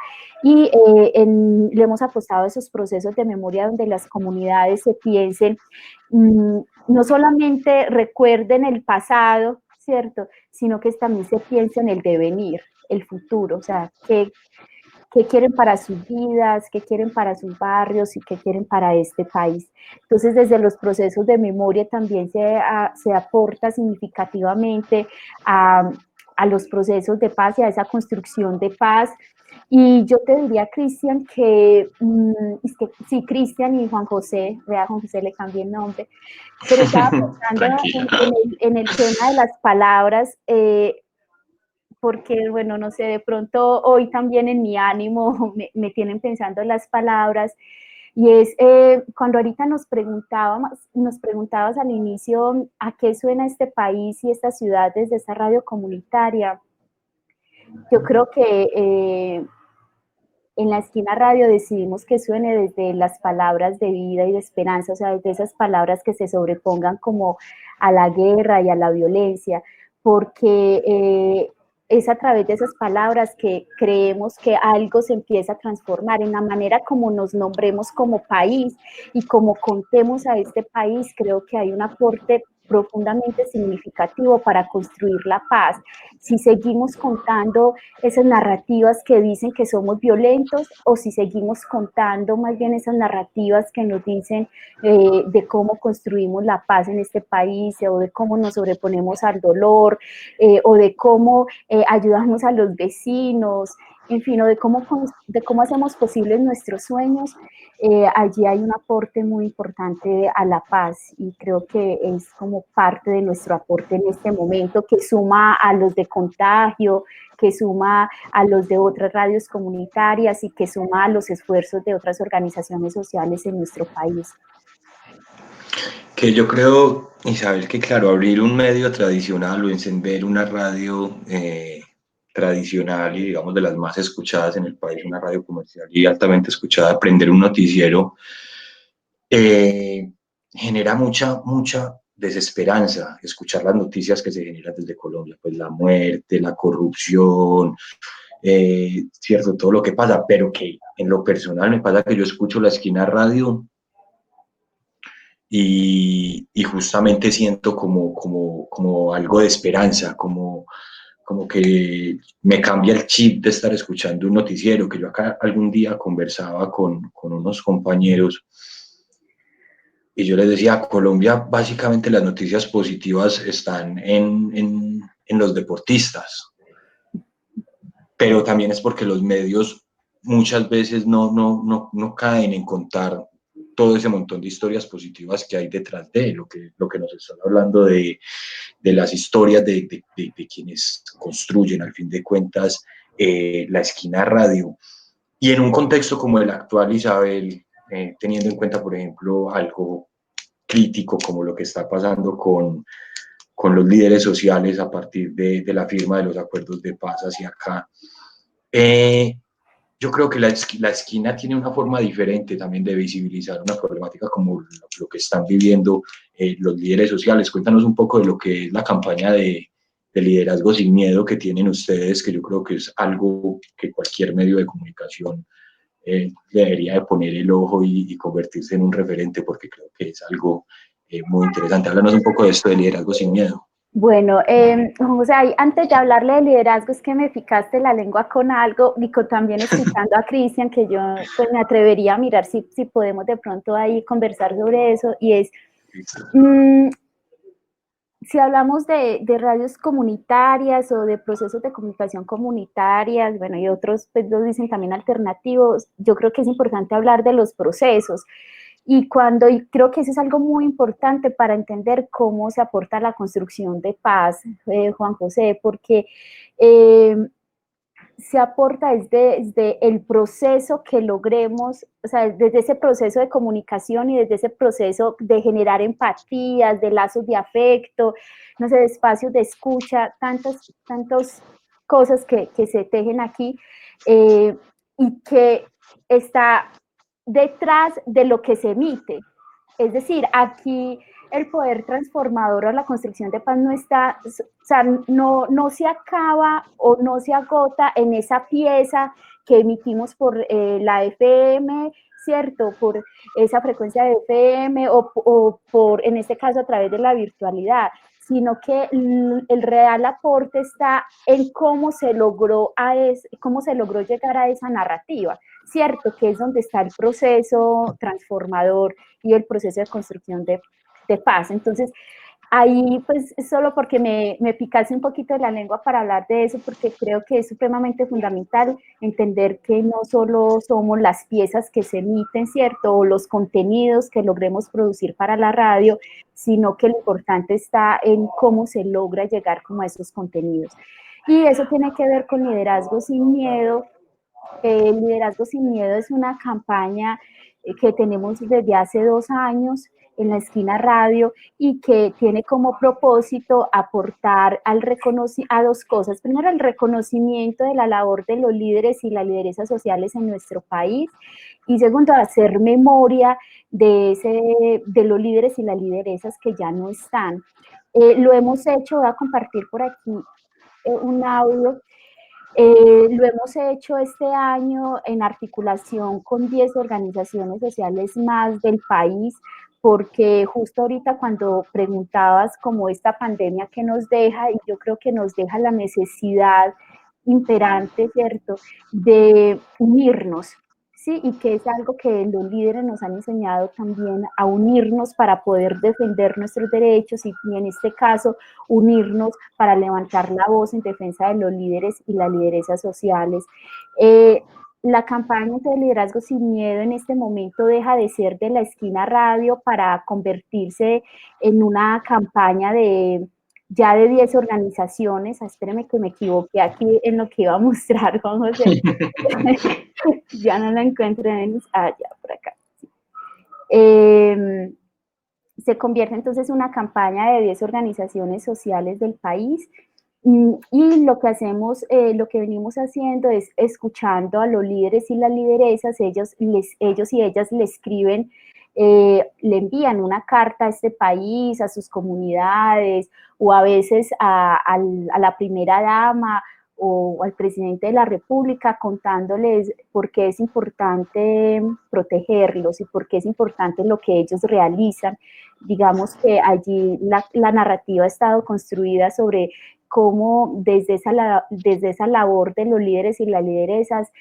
Y le hemos apostado a esos procesos de memoria donde las comunidades se piensen, no solamente recuerden el pasado, ¿cierto? Sino que también se piense en el devenir, el futuro, o sea, qué quieren para sus vidas, qué quieren para sus barrios y qué quieren para este país. Entonces, desde los procesos de memoria también se aporta significativamente a los procesos de paz y a esa construcción de paz. Y yo te diría, Cristian, que sí, Cristian y Juan José, vea, Juan José le cambié el nombre, pero estaba pensando en el tema de las palabras, porque, bueno, no sé, de pronto hoy también en mi ánimo me tienen pensando en las palabras, y es cuando ahorita nos preguntabas al inicio a qué suena este país y esta ciudad desde esta radio comunitaria. Yo creo que en la esquina radio decidimos que suene desde las palabras de vida y de esperanza, o sea, desde esas palabras que se sobrepongan como a la guerra y a la violencia, porque es a través de esas palabras que creemos que algo se empieza a transformar en la manera como nos nombremos como país y como contemos a este país. Creo que hay un aporte profundamente significativo para construir la paz. Si seguimos contando esas narrativas que dicen que somos violentos, o si seguimos contando más bien esas narrativas que nos dicen de cómo construimos la paz en este país, o de cómo nos sobreponemos al dolor, o de cómo ayudamos a los vecinos, en fin, o de cómo hacemos posibles nuestros sueños. Allí hay un aporte muy importante a la paz, y creo que es como parte de nuestro aporte en este momento, que suma a los de Contagio, que suma a los de otras radios comunitarias y que suma a los esfuerzos de otras organizaciones sociales en nuestro país. Que yo creo, Isabel, que claro, abrir un medio tradicional o encender una radio tradicional y digamos de las más escuchadas en el país, una radio comercial y altamente escuchada, prender un noticiero, genera mucha desesperanza escuchar las noticias que se generan desde Colombia, pues la muerte, la corrupción, cierto, todo lo que pasa, pero que en lo personal me pasa que yo escucho la esquina radio y justamente siento como algo de esperanza, como que me cambia el chip de estar escuchando un noticiero, que yo acá algún día conversaba con unos compañeros y yo les decía, Colombia, básicamente las noticias positivas están en los deportistas, pero también es porque los medios muchas veces no caen en contar todo ese montón de historias positivas que hay detrás de lo que nos están hablando de las historias de quienes construyen, al fin de cuentas, la esquina radio. Y en un contexto como el actual, Isabel, teniendo en cuenta, por ejemplo, algo crítico como lo que está pasando con los líderes sociales a partir de la firma de los acuerdos de paz hacia acá, yo creo que la esquina tiene una forma diferente también de visibilizar una problemática como lo que están viviendo los líderes sociales. Cuéntanos un poco de lo que es la campaña de liderazgo sin miedo que tienen ustedes, que yo creo que es algo que cualquier medio de comunicación debería de poner el ojo y convertirse en un referente, porque creo que es algo muy interesante. Háblanos un poco de esto de liderazgo sin miedo. Bueno, o sea, antes de hablarle de liderazgo, es que me picaste la lengua con algo, y también escuchando a Cristian, que yo pues me atrevería a mirar si podemos de pronto ahí conversar sobre eso, y es, si hablamos de radios comunitarias o de procesos de comunicación comunitarias, bueno, y otros pues lo dicen también alternativos, yo creo que es importante hablar de los procesos. Y creo que eso es algo muy importante para entender cómo se aporta a la construcción de paz, Juan José, porque se aporta desde el proceso que logremos, o sea, desde ese proceso de comunicación y desde ese proceso de generar empatías, de lazos de afecto, no sé, de espacios de escucha, tantas cosas que se tejen aquí, y que está detrás de lo que se emite. Es decir, aquí el poder transformador o la construcción de paz no está, o sea, no se acaba o no se agota en esa pieza que emitimos por la FM, ¿cierto? Por esa frecuencia de FM o por, en este caso, a través de la virtualidad, sino que el real aporte está en cómo se logró llegar a esa narrativa, ¿cierto? Que es donde está el proceso transformador y el proceso de construcción de paz. Entonces, ahí pues solo porque me picase un poquito de la lengua para hablar de eso, porque creo que es supremamente fundamental entender que no solo somos las piezas que se emiten, ¿cierto? O los contenidos que logremos producir para la radio, sino que lo importante está en cómo se logra llegar como a esos contenidos. Y eso tiene que ver con Liderazgo Sin Miedo. Liderazgo Sin Miedo es una campaña que tenemos desde hace 2 años en la Esquina Radio y que tiene como propósito aportar a 2 cosas. Primero, el reconocimiento de la labor de los líderes y las lideresas sociales en nuestro país, y segundo, hacer memoria de los líderes y las lideresas que ya no están. Lo hemos hecho, voy a compartir por aquí un audio. Lo hemos hecho este año en articulación con 10 organizaciones sociales más del país, porque justo ahorita cuando preguntabas como esta pandemia que nos deja, y yo creo que nos deja la necesidad imperante, ¿cierto?, de unirnos, ¿sí? Y que es algo que los líderes nos han enseñado también a unirnos para poder defender nuestros derechos y en este caso unirnos para levantar la voz en defensa de los líderes y las lideresas sociales. La campaña de Liderazgo Sin Miedo en este momento deja de ser de la Esquina Radio para convertirse en una campaña ya de 10 organizaciones. Espéreme que me equivoqué aquí en lo que iba a mostrar, Juan José. Ya no la encuentro en... ya, por acá. Se convierte entonces en una campaña de 10 organizaciones sociales del país, y lo que hacemos, lo que venimos haciendo es escuchando a los líderes y las lideresas. Ellos y ellas le escriben, le envían una carta a este país, a sus comunidades, o a veces a la primera dama o al presidente de la República, contándoles por qué es importante protegerlos y por qué es importante lo que ellos realizan. Digamos que allí la narrativa ha estado construida sobre cómo desde esa labor de los líderes y las lideresas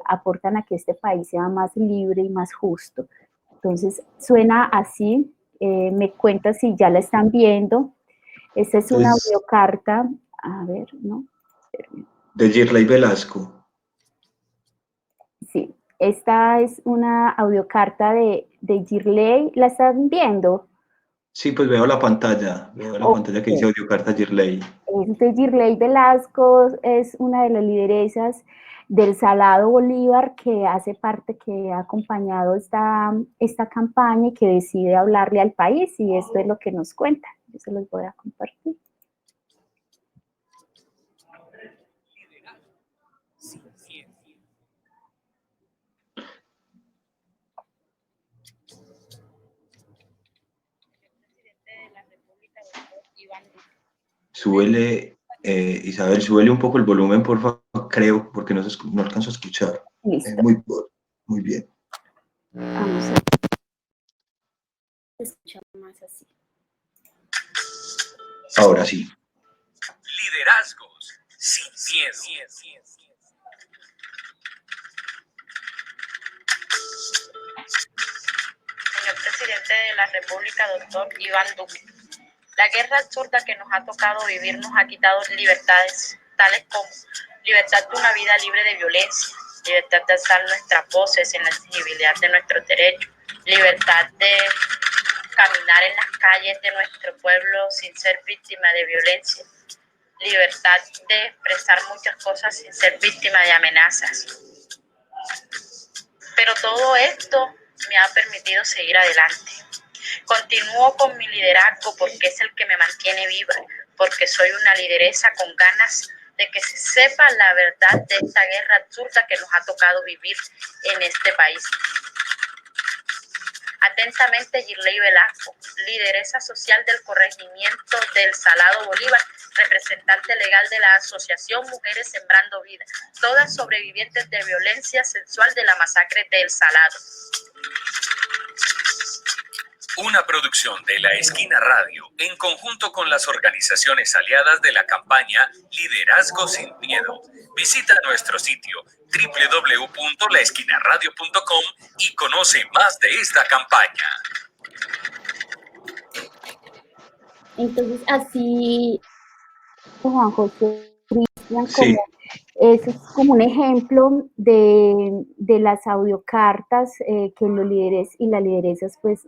aportan a que este país sea más libre y más justo. Entonces, suena así. Me cuenta si ya la están viendo. Esta es una audiocarta. A ver, ¿no? De Girley Velasco. Sí, esta es una audiocarta de Girley. ¿La están viendo? Sí, pues veo la pantalla que dice Audiocarta Girley. De Girley Velasco es una de las lideresas del Salado Bolívar que hace parte, que ha acompañado esta campaña y que decide hablarle al país, y esto es lo que nos cuenta. Yo se los voy a compartir. Súbele, Isabel, súbele un poco el volumen, por favor, creo, porque no alcanzo a escuchar. Listo. Muy bien. Vamos a escuchar más así. Ahora sí. Liderazgos sin miedo. Señor presidente de la República, doctor Iván Duque, la guerra absurda que nos ha tocado vivir nos ha quitado libertades, tales como libertad de una vida libre de violencia, libertad de alzar nuestras voces en la exigibilidad de nuestros derechos, libertad de caminar en las calles de nuestro pueblo sin ser víctima de violencia, libertad de expresar muchas cosas sin ser víctima de amenazas. Pero todo esto me ha permitido seguir adelante. Continúo con mi liderazgo porque es el que me mantiene viva, porque soy una lideresa con ganas de que se sepa la verdad de esta guerra absurda que nos ha tocado vivir en este país. Atentamente, Girley Velasco, lideresa social del corregimiento del Salado Bolívar, representante legal de la Asociación Mujeres Sembrando Vida, todas sobrevivientes de violencia sexual de la masacre del Salado. Una producción de La Esquina Radio en conjunto con las organizaciones aliadas de la campaña Liderazgo sin Miedo. Visita nuestro sitio www.laesquinaradio.com y conoce más de esta campaña. Entonces, así, Juan José, Cristian, Sí. Eso es como un ejemplo de las audiocartas que los líderes y las lideresas pues,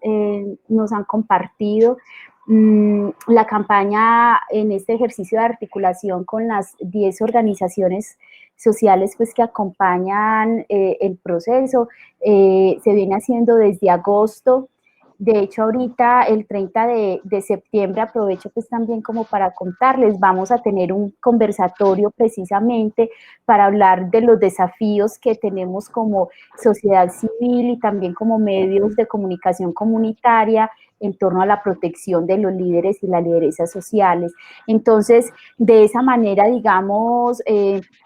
nos han compartido. La campaña en este ejercicio de articulación con las 10 organizaciones sociales pues, que acompañan el proceso se viene haciendo desde agosto. De hecho, ahorita el 30 de septiembre, aprovecho pues también como para contarles, vamos a tener un conversatorio precisamente para hablar de los desafíos que tenemos como sociedad civil y también como medios de comunicación comunitaria en torno a la protección de los líderes y las lideresas sociales. Entonces, de esa manera, digamos,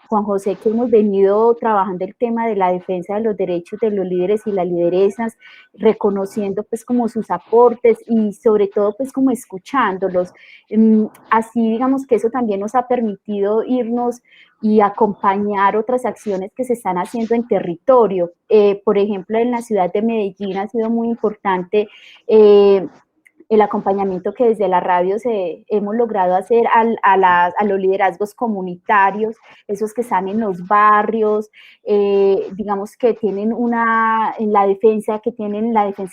Juan José, que hemos venido trabajando el tema de la defensa de los derechos de los líderes y las lideresas, reconociendo pues como sus aportes y sobre todo pues como escuchándolos. Así digamos que eso también nos ha permitido irnos y acompañar otras acciones que se están haciendo en territorio. Por ejemplo, en la ciudad de Medellín ha sido muy importante el acompañamiento que desde la radio hemos logrado hacer a los liderazgos comunitarios, esos que están en los barrios, digamos que tienen la defensa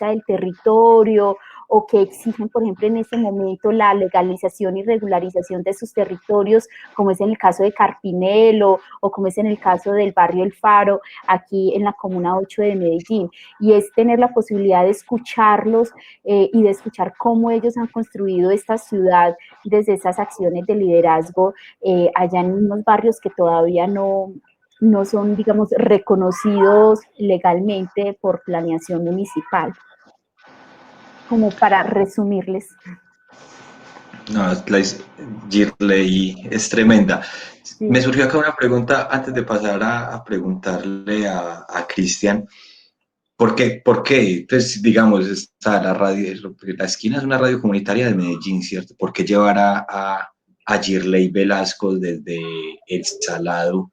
del territorio, o que exigen, por ejemplo, en este momento la legalización y regularización de sus territorios, como es en el caso de Carpinelo, o como es en el caso del barrio El Faro, aquí en la Comuna 8 de Medellín, y es tener la posibilidad de escucharlos y de escuchar cómo ellos han construido esta ciudad desde esas acciones de liderazgo allá en unos barrios que todavía no son, digamos, reconocidos legalmente por planeación municipal. Como para resumirles. No, Girley es tremenda. Sí. Me surgió acá una pregunta antes de pasar a preguntarle a Cristian. ¿Por qué? Pues, digamos, está la radio, La Esquina es una radio comunitaria de Medellín, ¿cierto? ¿Por qué llevar a Girley Velasco desde El Salado,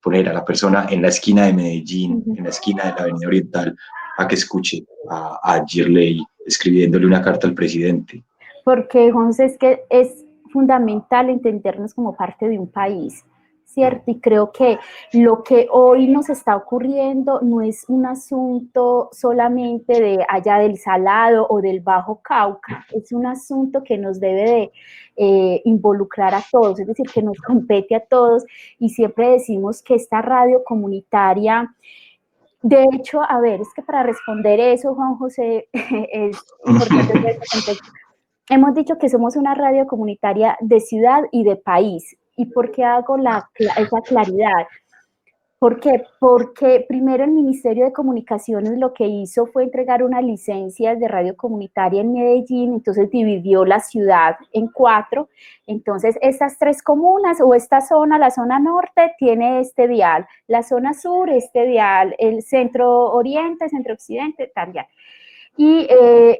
poner a la persona en la esquina de Medellín, en la esquina de la Avenida Oriental, a que escuche a Girley escribiéndole una carta al presidente? Porque, José, es que es fundamental entendernos como parte de un país, ¿cierto? Y creo que lo que hoy nos está ocurriendo no es un asunto solamente de allá del Salado o del Bajo Cauca, es un asunto que nos debe de involucrar a todos, es decir, que nos compete a todos, y siempre decimos que esta radio comunitaria, de hecho, a ver, es que para responder eso, Juan José, es importante hacer este contexto. Hemos dicho que somos una radio comunitaria de ciudad y de país. ¿Y por qué hago esa claridad? ¿Por qué? Porque primero el Ministerio de Comunicaciones lo que hizo fue entregar unas licencias de radio comunitaria en Medellín, entonces dividió la ciudad en 4. Entonces, estas 3 comunas o esta zona, la zona norte, tiene este dial, la zona sur, este dial, el centro oriente, centro occidente, también. Y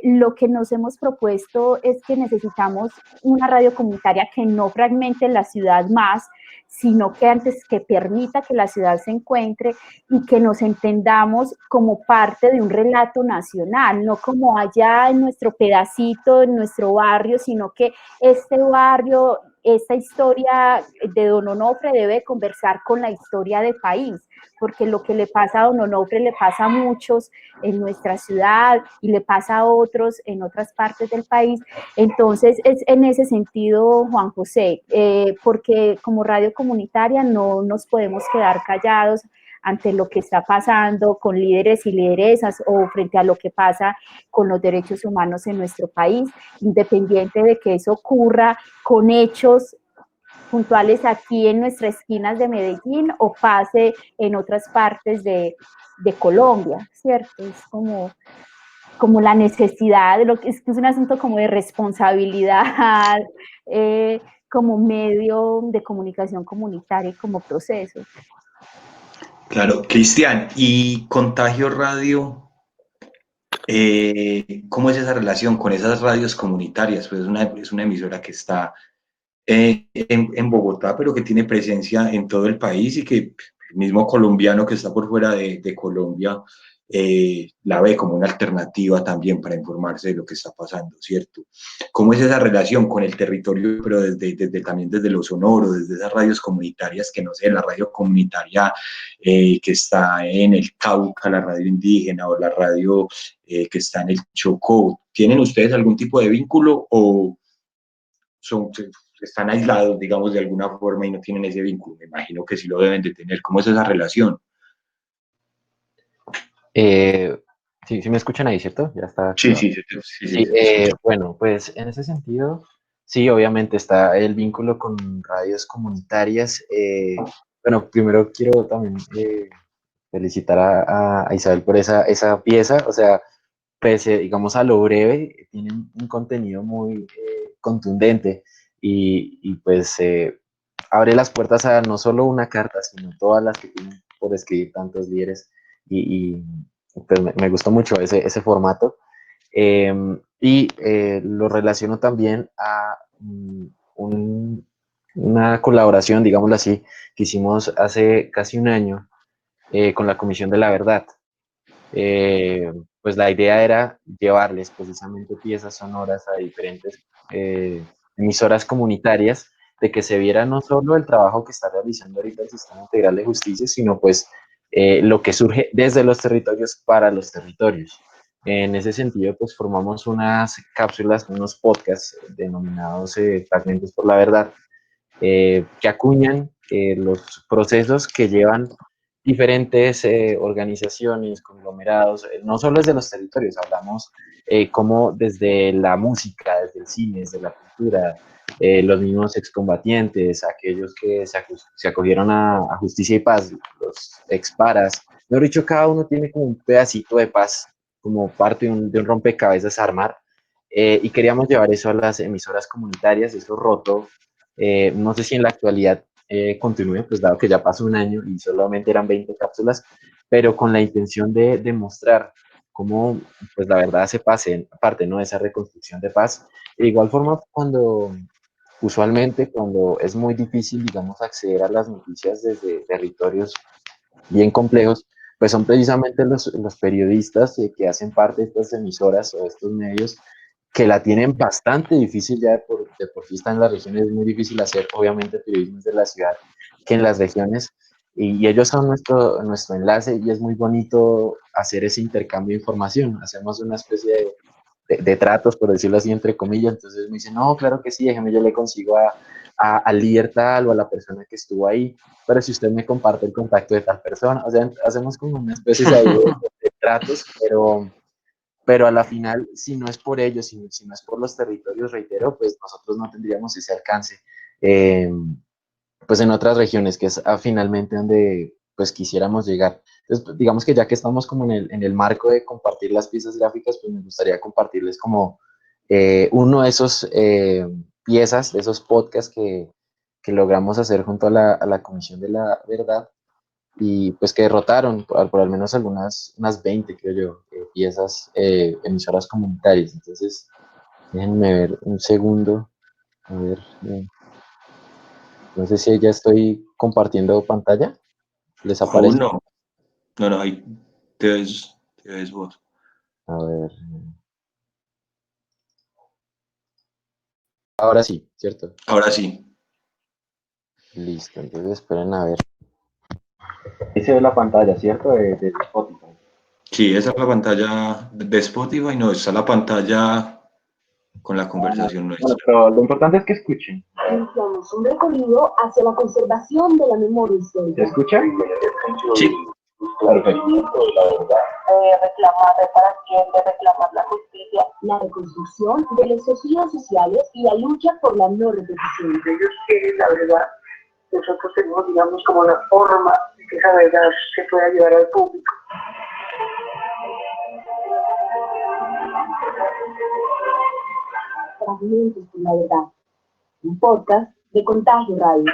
lo que nos hemos propuesto es que necesitamos una radio comunitaria que no fragmente la ciudad más, sino que antes que permita que la ciudad se encuentre y que nos entendamos como parte de un relato nacional, no como allá en nuestro pedacito, en nuestro barrio, sino que este barrio esta historia de don Onofre debe conversar con la historia del país, porque lo que le pasa a don Onofre le pasa a muchos en nuestra ciudad y le pasa a otros en otras partes del país. Entonces, es en ese sentido, Juan José, porque como radio comunitaria no nos podemos quedar callados ante lo que está pasando con líderes y lideresas o frente a lo que pasa con los derechos humanos en nuestro país, independiente de que eso ocurra con hechos puntuales aquí en nuestras esquinas de Medellín o pase en otras partes de Colombia, ¿cierto? Es como la necesidad, lo que es un asunto como de responsabilidad, como medio de comunicación comunitaria y como proceso. Claro, Cristian, y Contagio Radio, ¿cómo es esa relación con esas radios comunitarias? Pues es una emisora que está en Bogotá, pero que tiene presencia en todo el país y que el mismo colombiano que está por fuera de Colombia la ve como una alternativa también para informarse de lo que está pasando, ¿cierto? ¿Cómo es esa relación con el territorio, pero también desde lo sonoro, desde esas radios comunitarias, que no sé, la radio comunitaria que está en el Cauca, la radio indígena o la radio que está en el Chocó? ¿Tienen ustedes algún tipo de vínculo o están aislados, digamos, de alguna forma y no tienen ese vínculo? Me imagino que sí lo deben de tener. ¿Cómo es esa relación? Sí, sí me escuchan ahí, ¿cierto? Ya está Sí, activado. Sí, se escucha. bueno, pues en ese sentido, sí, obviamente está el vínculo con radios comunitarias. Bueno, primero quiero también felicitar a Isabel por esa pieza, o sea, pese, digamos, a lo breve, tiene un contenido muy contundente y pues abre las puertas a no solo una carta, sino todas las que tienen por escribir tantos líderes y pues me gustó mucho ese formato. Lo relaciono también a una colaboración, digámoslo así, que hicimos hace casi un año con la Comisión de la Verdad. Pues la idea era llevarles precisamente piezas sonoras a diferentes emisoras comunitarias, de que se viera no solo el trabajo que está realizando ahorita el Sistema Integral de Justicia, sino pues lo que surge desde los territorios para los territorios. En ese sentido, pues formamos unas cápsulas, unos podcasts denominados Fragmentos por la Verdad, que acuñan los procesos que llevan diferentes organizaciones, conglomerados, no solo desde los territorios, hablamos como desde la música, desde el cine, desde la cultura, los mismos excombatientes, aquellos que se acogieron a Justicia y Paz, los exparas. Mejor dicho, cada uno tiene como un pedacito de paz, como parte de un rompecabezas a armar, y queríamos llevar eso a las emisoras comunitarias, eso roto. No sé si en la actualidad continúe, pues dado que ya pasó un año y solamente eran 20 cápsulas, pero con la intención de demostrar cómo pues la verdad se pase, parte, ¿no?, de esa reconstrucción de paz. De igual forma, usualmente cuando es muy difícil, digamos, acceder a las noticias desde territorios bien complejos, pues son precisamente los periodistas que hacen parte de estas emisoras o estos medios que la tienen bastante difícil ya de por sí están en las regiones, es muy difícil hacer obviamente periodismo de la ciudad que en las regiones, y ellos son nuestro enlace y es muy bonito hacer ese intercambio de información, hacemos una especie de tratos, por decirlo así, entre comillas. Entonces me dicen, no, claro que sí, déjeme, yo le consigo al líder tal o a la persona que estuvo ahí, pero si usted me comparte el contacto de tal persona, o sea, hacemos como una especie ahí de tratos, pero a la final, si no es por ellos, si no es por los territorios, reitero, pues nosotros no tendríamos ese alcance, eh, pues en otras regiones, que es finalmente donde pues quisiéramos llegar. Entonces, pues, digamos que ya que estamos como en el marco de compartir las piezas gráficas, pues me gustaría compartirles como uno de esos piezas, de esos podcasts que logramos hacer junto a la Comisión de la Verdad, y pues que derrotaron por al menos unas 20, creo yo, piezas, emisoras comunitarias. Entonces, déjenme ver un segundo, a ver, no sé si ya estoy compartiendo pantalla, ¿les Aún aparece? no. No, no, ahí te ves vos. A ver, ahora sí, ¿cierto? Ahora sí. Listo, entonces esperen a ver. Ahí se ve la pantalla, ¿cierto? De Spotify. Sí, esa es la pantalla de Spotify, no, esa es la pantalla con la conversación Bueno, nuestra. pero lo importante es que escuchen. Iniciamos un recorrido hacia la conservación de la memoria ¿Se histórica. escucha? Sí, Perfecto. Reclamar reparación, de reclamar la justicia, la reconstrucción de los tejidos sociales y la lucha por la no repetición. Ellos quieren la verdad. Nosotros tenemos, digamos, como la forma de que esa verdad se pueda llevar al público. Fragmentos por la verdad. Un podcast de Contagio Radio.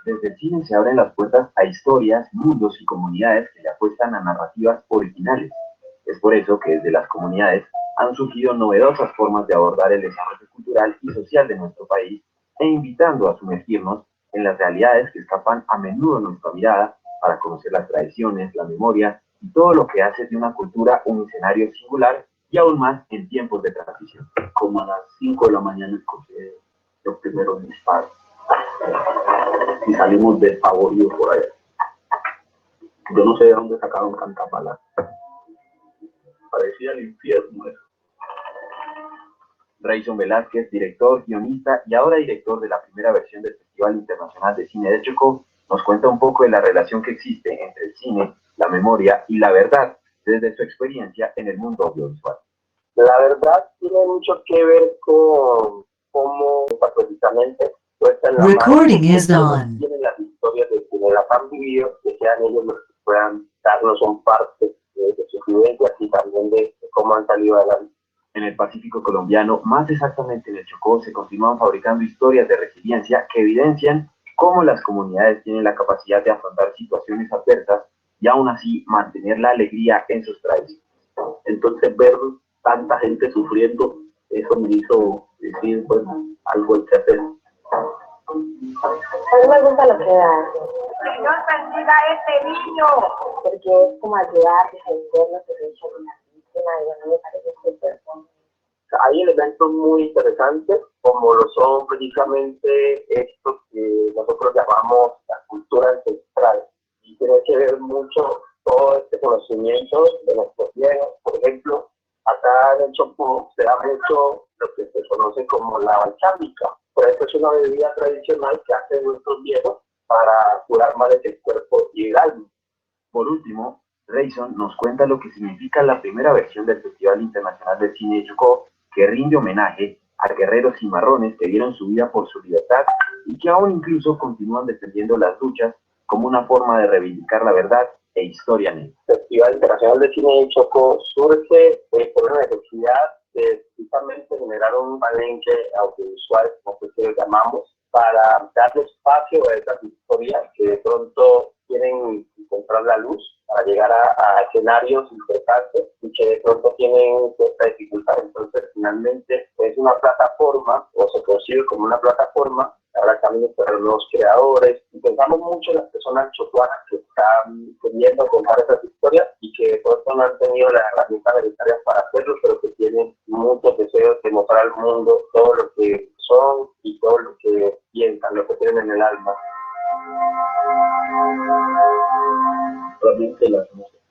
Desde el cine se abren las puertas a historias, mundos y comunidades que le apuestan a narrativas originales. Es por eso que desde las comunidades han surgido novedosas formas de abordar el desarrollo cultural y social de nuestro país e invitando a sumergirnos en las realidades que escapan a menudo a nuestra mirada para conocer las tradiciones, la memoria y todo lo que hace de una cultura un escenario singular y aún más en tiempos de transición. Como a las 5 de la mañana escuché los primeros disparos y salimos despavoridos por allá. Yo no sé de dónde sacaron tantas balas. Parecía el infierno eso. Rayson Velázquez, director, guionista y ahora director de la primera versión del Festival Internacional de Cine de Chocó, nos cuenta un poco de la relación que existe entre el cine, la memoria y la verdad desde su experiencia en el mundo audiovisual. La verdad tiene mucho que ver con cómo precisamente Recording is on. tienen las historias de quienes las han vivido, que sean ellos los que puedan darnos un parte de sus vivencias y también de cómo han salido adelante. En el Pacífico colombiano, más exactamente en el Chocó, se continúan fabricando historias de resiliencia que evidencian cómo las comunidades tienen la capacidad de afrontar situaciones adversas y aún así mantener la alegría en sus tradiciones. Entonces ver tanta gente sufriendo, eso me hizo decir, bueno, algo hay que hacer. A mí me gusta lo que da. Señor, bendiga a este niño. Porque es como ayudar, defender los derechos de la víctima, y bueno, me parece súper bueno. Hay elementos muy interesantes, como lo son precisamente estos que nosotros llamamos la cultura ancestral. Y tiene que ver mucho todo este conocimiento de nuestros viejos. Por ejemplo, acá en el Chocó se da mucho lo que se conoce como la balsámica. Por eso es una bebida tradicional que hacen nuestros viejos para curar males del cuerpo y el alma. Por último, Rayson nos cuenta lo que significa la primera versión del Festival Internacional de Cine de Chocó, que rinde homenaje a guerreros cimarrones que dieron su vida por su libertad y que aún incluso continúan defendiendo las luchas como una forma de reivindicar la verdad e historia negra. El Festival Internacional de Cine de Chocó surge por una necesidad de precisamente generar un palenque audiovisual, como que llamamos, para darle espacio a estas historias que de pronto quieren encontrar la luz para llegar a escenarios importantes y que de pronto tienen cierta dificultad. Entonces, finalmente, es una plataforma, o se concibe como una plataforma, habrá caminos para los nuevos creadores, y pensamos mucho en las personas chocuanas que están queriendo contar esas historias y que de pronto no han tenido las herramientas necesarias para hacerlo, pero que tienen muchos deseos de mostrar al mundo todo lo que son y todo lo que piensan, lo que tienen en el alma.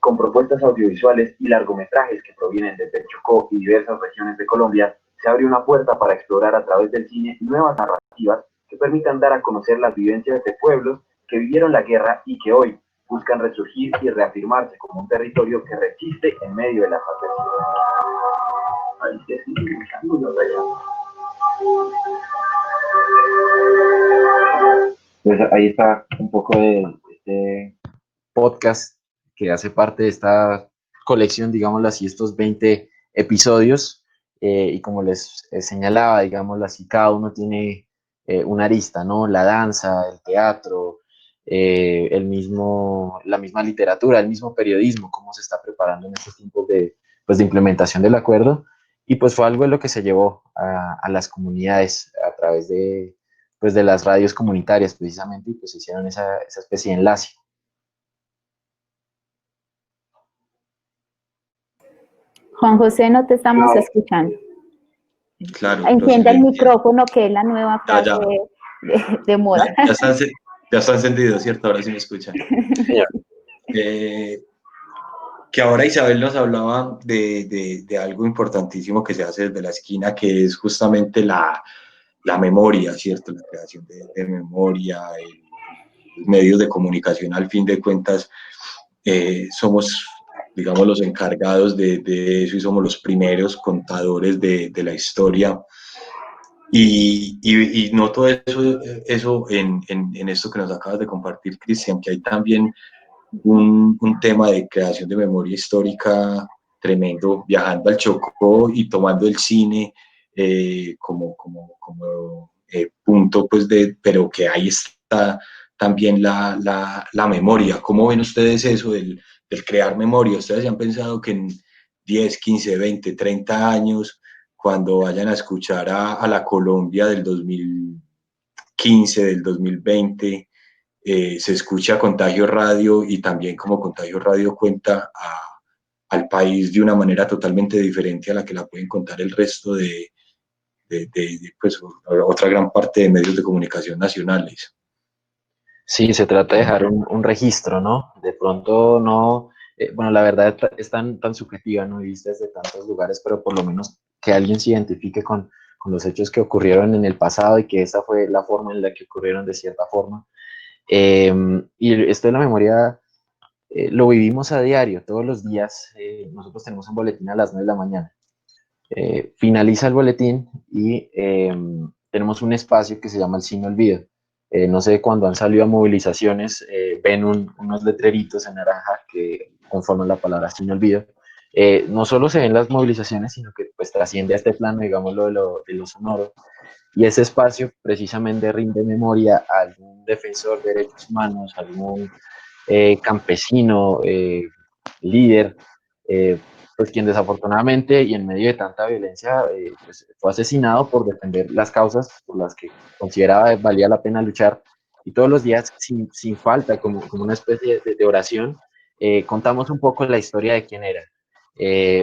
Con propuestas audiovisuales y largometrajes que provienen desde el Chocó y diversas regiones de Colombia, se abre una puerta para explorar a través del cine nuevas narrativas que permitan dar a conocer las vivencias de pueblos que vivieron la guerra y que hoy buscan resurgir y reafirmarse como un territorio que resiste en medio de las adversidades. Ahí se sigue buscando una raya. Pues ahí está un poco de este podcast que hace parte de esta colección, digámoslo así, estos 20 episodios. Y como les señalaba, digámoslo así, cada uno tiene una arista, ¿no? La danza, el teatro, la misma literatura, el mismo periodismo, cómo se está preparando en estos tiempos de implementación del acuerdo. Y pues fue algo de lo que se llevó a las comunidades a través de las radios comunitarias precisamente, y pues hicieron esa especie de enlace. Juan José, no te estamos escuchando. Claro, Encienda el entiendo. micrófono, que es la nueva Ya, frase ya, de moda. ya está encendido, ¿cierto? Ahora sí me escuchan. Señor. Que ahora Isabel nos hablaba de algo importantísimo que se hace desde la esquina, que es justamente la memoria, ¿cierto? La creación de memoria, los medios de comunicación, al fin de cuentas, somos, digamos, los encargados de eso y somos los primeros contadores de la historia. Y noto eso en esto que nos acabas de compartir, Cristian, que hay también un tema de creación de memoria histórica tremendo, viajando al Chocó y tomando el cine como punto, pues, pero que ahí está también la memoria. ¿Cómo ven ustedes eso del crear memoria? ¿Ustedes ya han pensado que en 10, 15, 20, 30 años, cuando vayan a escuchar a la Colombia del 2015, del 2020, se escucha Contagio Radio y también como Contagio Radio cuenta al país de una manera totalmente diferente a la que la pueden contar el resto pues, otra gran parte de medios de comunicación nacionales? Sí, se trata de dejar un registro, ¿no? De pronto no, bueno, la verdad es tan subjetiva, no vista desde tantos lugares, pero por lo menos que alguien se identifique con los hechos que ocurrieron en el pasado y que esa fue la forma en la que ocurrieron de cierta forma. Y esto de la memoria lo vivimos a diario, todos los días. Nosotros tenemos un boletín a las 9 de la mañana. Finaliza el boletín y tenemos un espacio que se llama el Sin Olvido. No sé, cuando han salido a movilizaciones, ven unos letreritos en naranja que conforman la palabra Sin Olvido. No solo se ven las movilizaciones, sino que pues trasciende a este plano, digámoslo, de lo sonoro. Y ese espacio precisamente rinde memoria a algún defensor de derechos humanos, algún campesino, líder, pues quien desafortunadamente y en medio de tanta violencia pues fue asesinado por defender las causas por las que consideraba valía la pena luchar. Y todos los días, sin falta, como una especie de oración, contamos un poco la historia de quién era.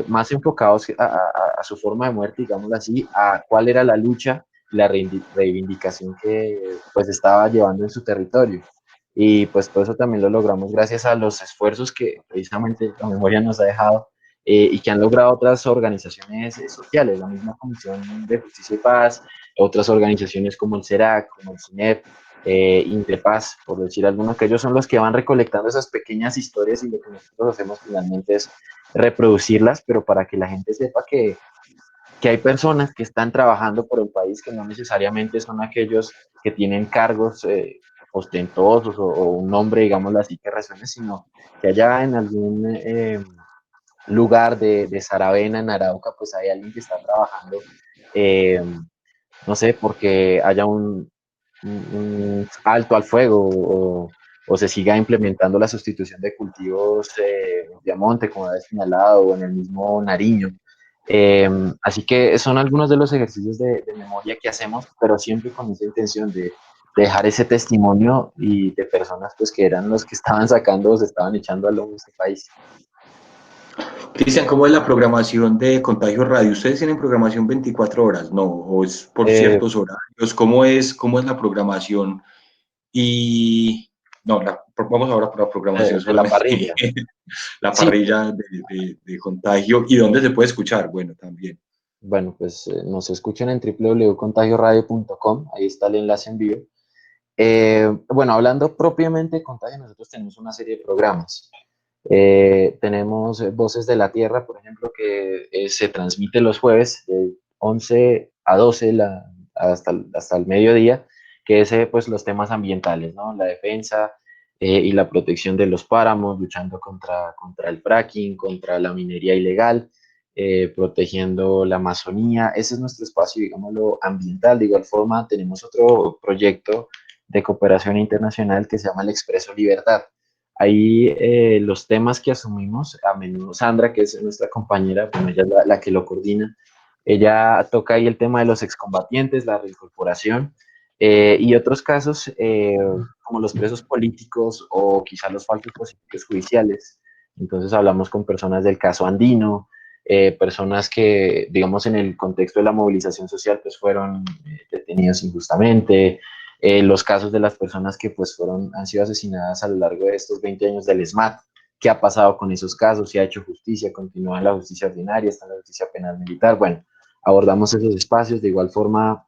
Más enfocados a su forma de muerte, digámoslo así, a cuál era la lucha, la reivindicación que pues estaba llevando en su territorio. Y pues todo eso también lo logramos gracias a los esfuerzos que precisamente la memoria nos ha dejado y que han logrado otras organizaciones sociales, la misma Comisión de Justicia y Paz, otras organizaciones como el CERAC, como el CINEP, Indepaz, por decir algunos, que ellos son los que van recolectando esas pequeñas historias y lo que nosotros hacemos finalmente es reproducirlas, pero para que la gente sepa que hay personas que están trabajando por el país que no necesariamente son aquellos que tienen cargos ostentosos o un nombre, digámoslo así, que resuene, sino que allá en algún lugar de Saravena, en Arauca, pues hay alguien que está trabajando, eh, no sé, porque haya un alto al fuego o se siga implementando la sustitución de cultivos en Piamonte, como había señalado, o en el mismo Nariño. Así que son algunos de los ejercicios de memoria que hacemos, pero siempre con esa intención de dejar ese testimonio y de personas pues que eran los que estaban sacando o se estaban echando al lomo este país. Cristian, ¿cómo es la programación de Contagio Radio? ¿Ustedes tienen programación 24 horas? No, o es por Eh, ciertos horarios. ¿Cómo es la programación? Y no, vamos ahora por la programación de la solamente. parrilla. La Sí, parrilla de Contagio. ¿Y dónde se puede escuchar? Bueno, también. bueno, pues nos escuchan en www.contagioradio.com, ahí está el enlace en vivo. Bueno, hablando propiamente de Contagio, nosotros tenemos una serie de programas. Tenemos Voces de la Tierra, por ejemplo, que se transmite los jueves de 11 a 12 hasta el mediodía, que es pues los temas ambientales, ¿no? La defensa y la protección de los páramos, luchando contra el fracking, contra la minería ilegal, protegiendo la Amazonía. Ese es nuestro espacio, digámoslo, ambiental. De igual forma, tenemos otro proyecto de cooperación internacional que se llama el Expreso Libertad. Ahí los temas que asumimos, a menudo Sandra, que es nuestra compañera, bueno, ella es la que lo coordina, ella toca ahí el tema de los excombatientes, la reincorporación y otros casos como los presos políticos o quizá los falsos positivos judiciales. Entonces hablamos con personas del caso Andino, personas que, digamos, en el contexto de la movilización social, pues fueron detenidos injustamente, los casos de las personas que pues han sido asesinadas a lo largo de estos 20 años del ESMAD, qué ha pasado con esos casos, si ha hecho justicia, continúa en la justicia ordinaria, está en la justicia penal militar, bueno, abordamos esos espacios. De igual forma,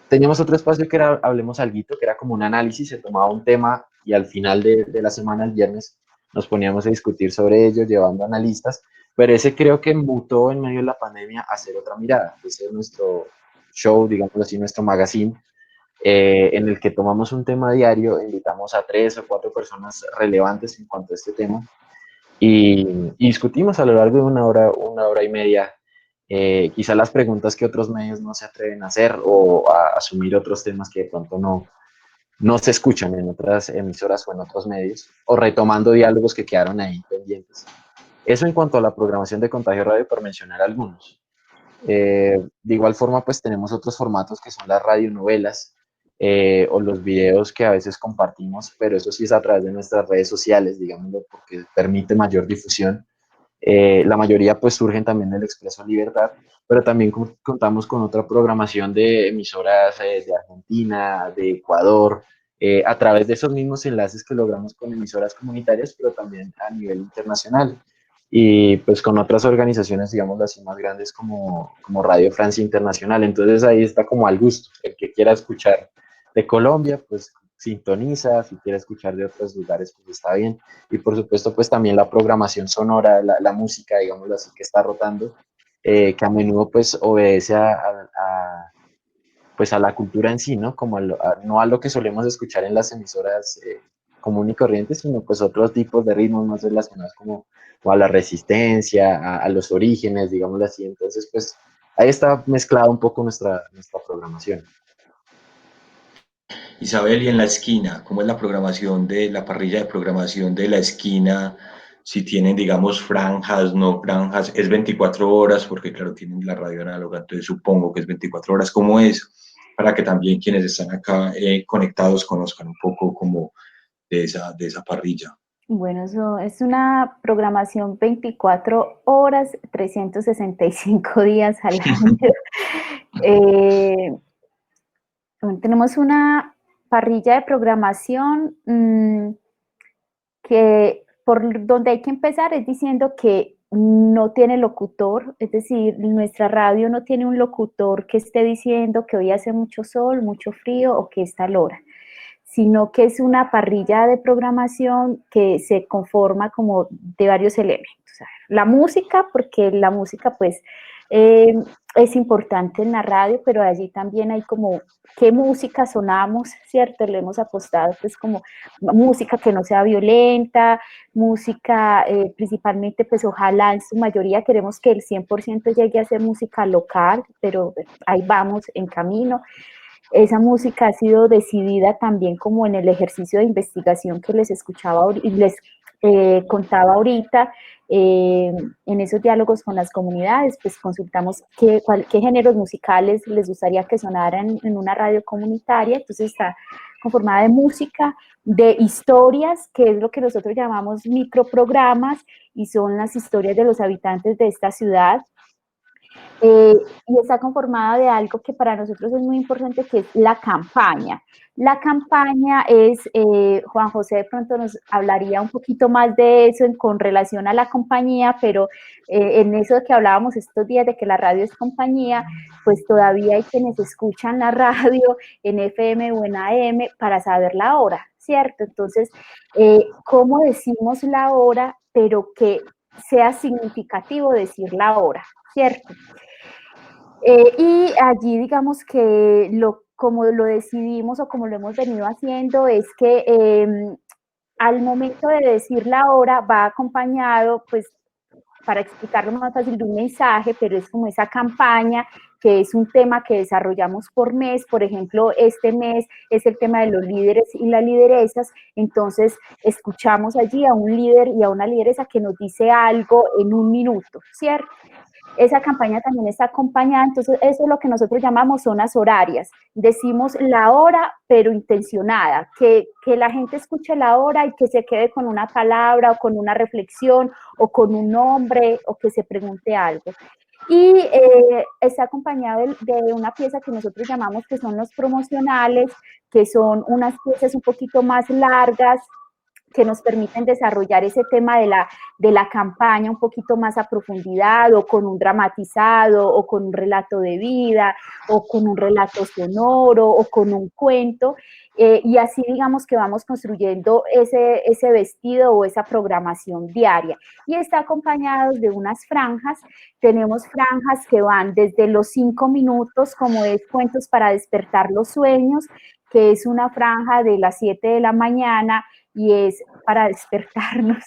teníamos otro espacio que era Hablemos Alguito, que era como un análisis, se tomaba un tema y al final de la semana, el viernes, nos poníamos a discutir sobre ello, llevando analistas, pero ese creo que mutó en medio de la pandemia a hacer otra mirada. Ese es nuestro show, digámoslo así, nuestro magazine, en el que tomamos un tema diario, invitamos a 3 o 4 personas relevantes en cuanto a este tema y discutimos a lo largo de una hora y media, quizá las preguntas que otros medios no se atreven a hacer o a asumir otros temas que de pronto no se escuchan en otras emisoras o en otros medios, o retomando diálogos que quedaron ahí pendientes. Eso en cuanto a la programación de Contagio Radio, por mencionar algunos. De igual forma, pues tenemos otros formatos que son las radionovelas o los videos que a veces compartimos, pero eso sí es a través de nuestras redes sociales, digámoslo, porque permite mayor difusión. La mayoría pues surgen también del Expreso Libertad, pero también contamos con otra programación de emisoras de Argentina, de Ecuador, a través de esos mismos enlaces que logramos con emisoras comunitarias, pero también a nivel internacional. Y pues con otras organizaciones, digamos así, más grandes como Radio Francia Internacional. Entonces ahí está como al gusto. El que quiera escuchar de Colombia, pues sintoniza. Si quiere escuchar de otros lugares, pues está bien. Y por supuesto, pues también la programación sonora, la música, digámoslo así, que está rotando, que a menudo pues obedece pues a la cultura en sí, ¿no? Como no a lo que solemos escuchar en las emisoras común y corrientes, sino pues otros tipos de ritmos más relacionados como a la resistencia, a los orígenes, digámoslo así. Entonces, pues ahí está mezclada un poco nuestra programación. Isabel, y en la esquina, ¿cómo es la programación de la parrilla de programación de la esquina? Si tienen, digamos, franjas, no franjas, es 24 horas, porque claro, tienen la radio análoga, entonces supongo que es 24 horas. ¿Cómo es? Para que también quienes están acá conectados conozcan un poco como de esa parrilla. Bueno, eso es una programación 24 horas, 365 días al año. Tenemos una parrilla de programación que por donde hay que empezar es diciendo que no tiene locutor, es decir, nuestra radio no tiene un locutor que esté diciendo que hoy hace mucho sol, mucho frío o que es tal hora, sino que es una parrilla de programación que se conforma como de varios elementos. La música, porque la música pues es importante en la radio, pero allí también hay como qué música sonamos, ¿cierto? Le hemos apostado pues como música que no sea violenta, música principalmente pues ojalá en su mayoría queremos que el 100% llegue a ser música local, pero ahí vamos en camino. Esa música ha sido decidida también como en el ejercicio de investigación que les escuchaba y les contaba ahorita, en esos diálogos con las comunidades, pues consultamos qué géneros musicales les gustaría que sonaran en una radio comunitaria. Entonces está conformada de música, de historias, que es lo que nosotros llamamos microprogramas, y son las historias de los habitantes de esta ciudad. Y está conformada de algo que para nosotros es muy importante, que es la campaña. La campaña es, Juan José de pronto nos hablaría un poquito más de eso con relación a la compañía, pero en eso de que hablábamos estos días de que la radio es compañía, pues todavía hay quienes escuchan la radio en FM o en AM para saber la hora, ¿cierto? Entonces, ¿cómo decimos la hora, pero que sea significativo decir la hora, ¿cierto? Y allí digamos que como lo decidimos o como lo hemos venido haciendo es que al momento de decir la hora va acompañado, pues para explicarlo más fácil, de un mensaje, pero es como esa campaña, que es un tema que desarrollamos por mes. Por ejemplo, este mes es el tema de los líderes y las lideresas, entonces escuchamos allí a un líder y a una lideresa que nos dice algo en un minuto, ¿cierto? esa campaña también está acompañada, entonces eso es lo que nosotros llamamos zonas horarias. Decimos la hora, pero intencionada, que la gente escuche la hora y que se quede con una palabra o con una reflexión o con un nombre o que se pregunte algo. Y está acompañado de una pieza que nosotros llamamos que son los promocionales, que son unas piezas un poquito más largas, que nos permiten desarrollar ese tema de la campaña un poquito más a profundidad, o con un dramatizado, o con un relato de vida, o con un relato sonoro, o con un cuento, y así digamos que vamos construyendo ese vestido o esa programación diaria. Y está acompañado de unas franjas. Tenemos franjas que van desde los 5 minutos, como es Cuentos para despertar los sueños, que es una franja de las 7 de la mañana, y es para despertarnos,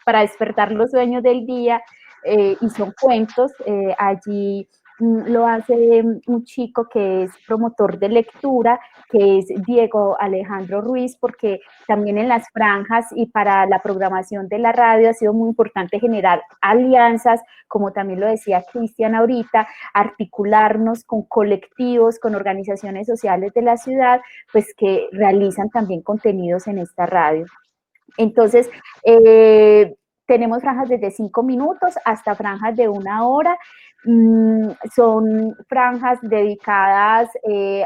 para despertar los sueños del día, y son cuentos. Allí lo hace un chico que es promotor de lectura, que es Diego Alejandro Ruiz, porque también en las franjas y para la programación de la radio ha sido muy importante generar alianzas, como también lo decía Cristian ahorita, articularnos con colectivos, con organizaciones sociales de la ciudad, pues que realizan también contenidos en esta radio. Entonces, tenemos franjas desde 5 minutos hasta franjas de 1 hora. Son franjas dedicadas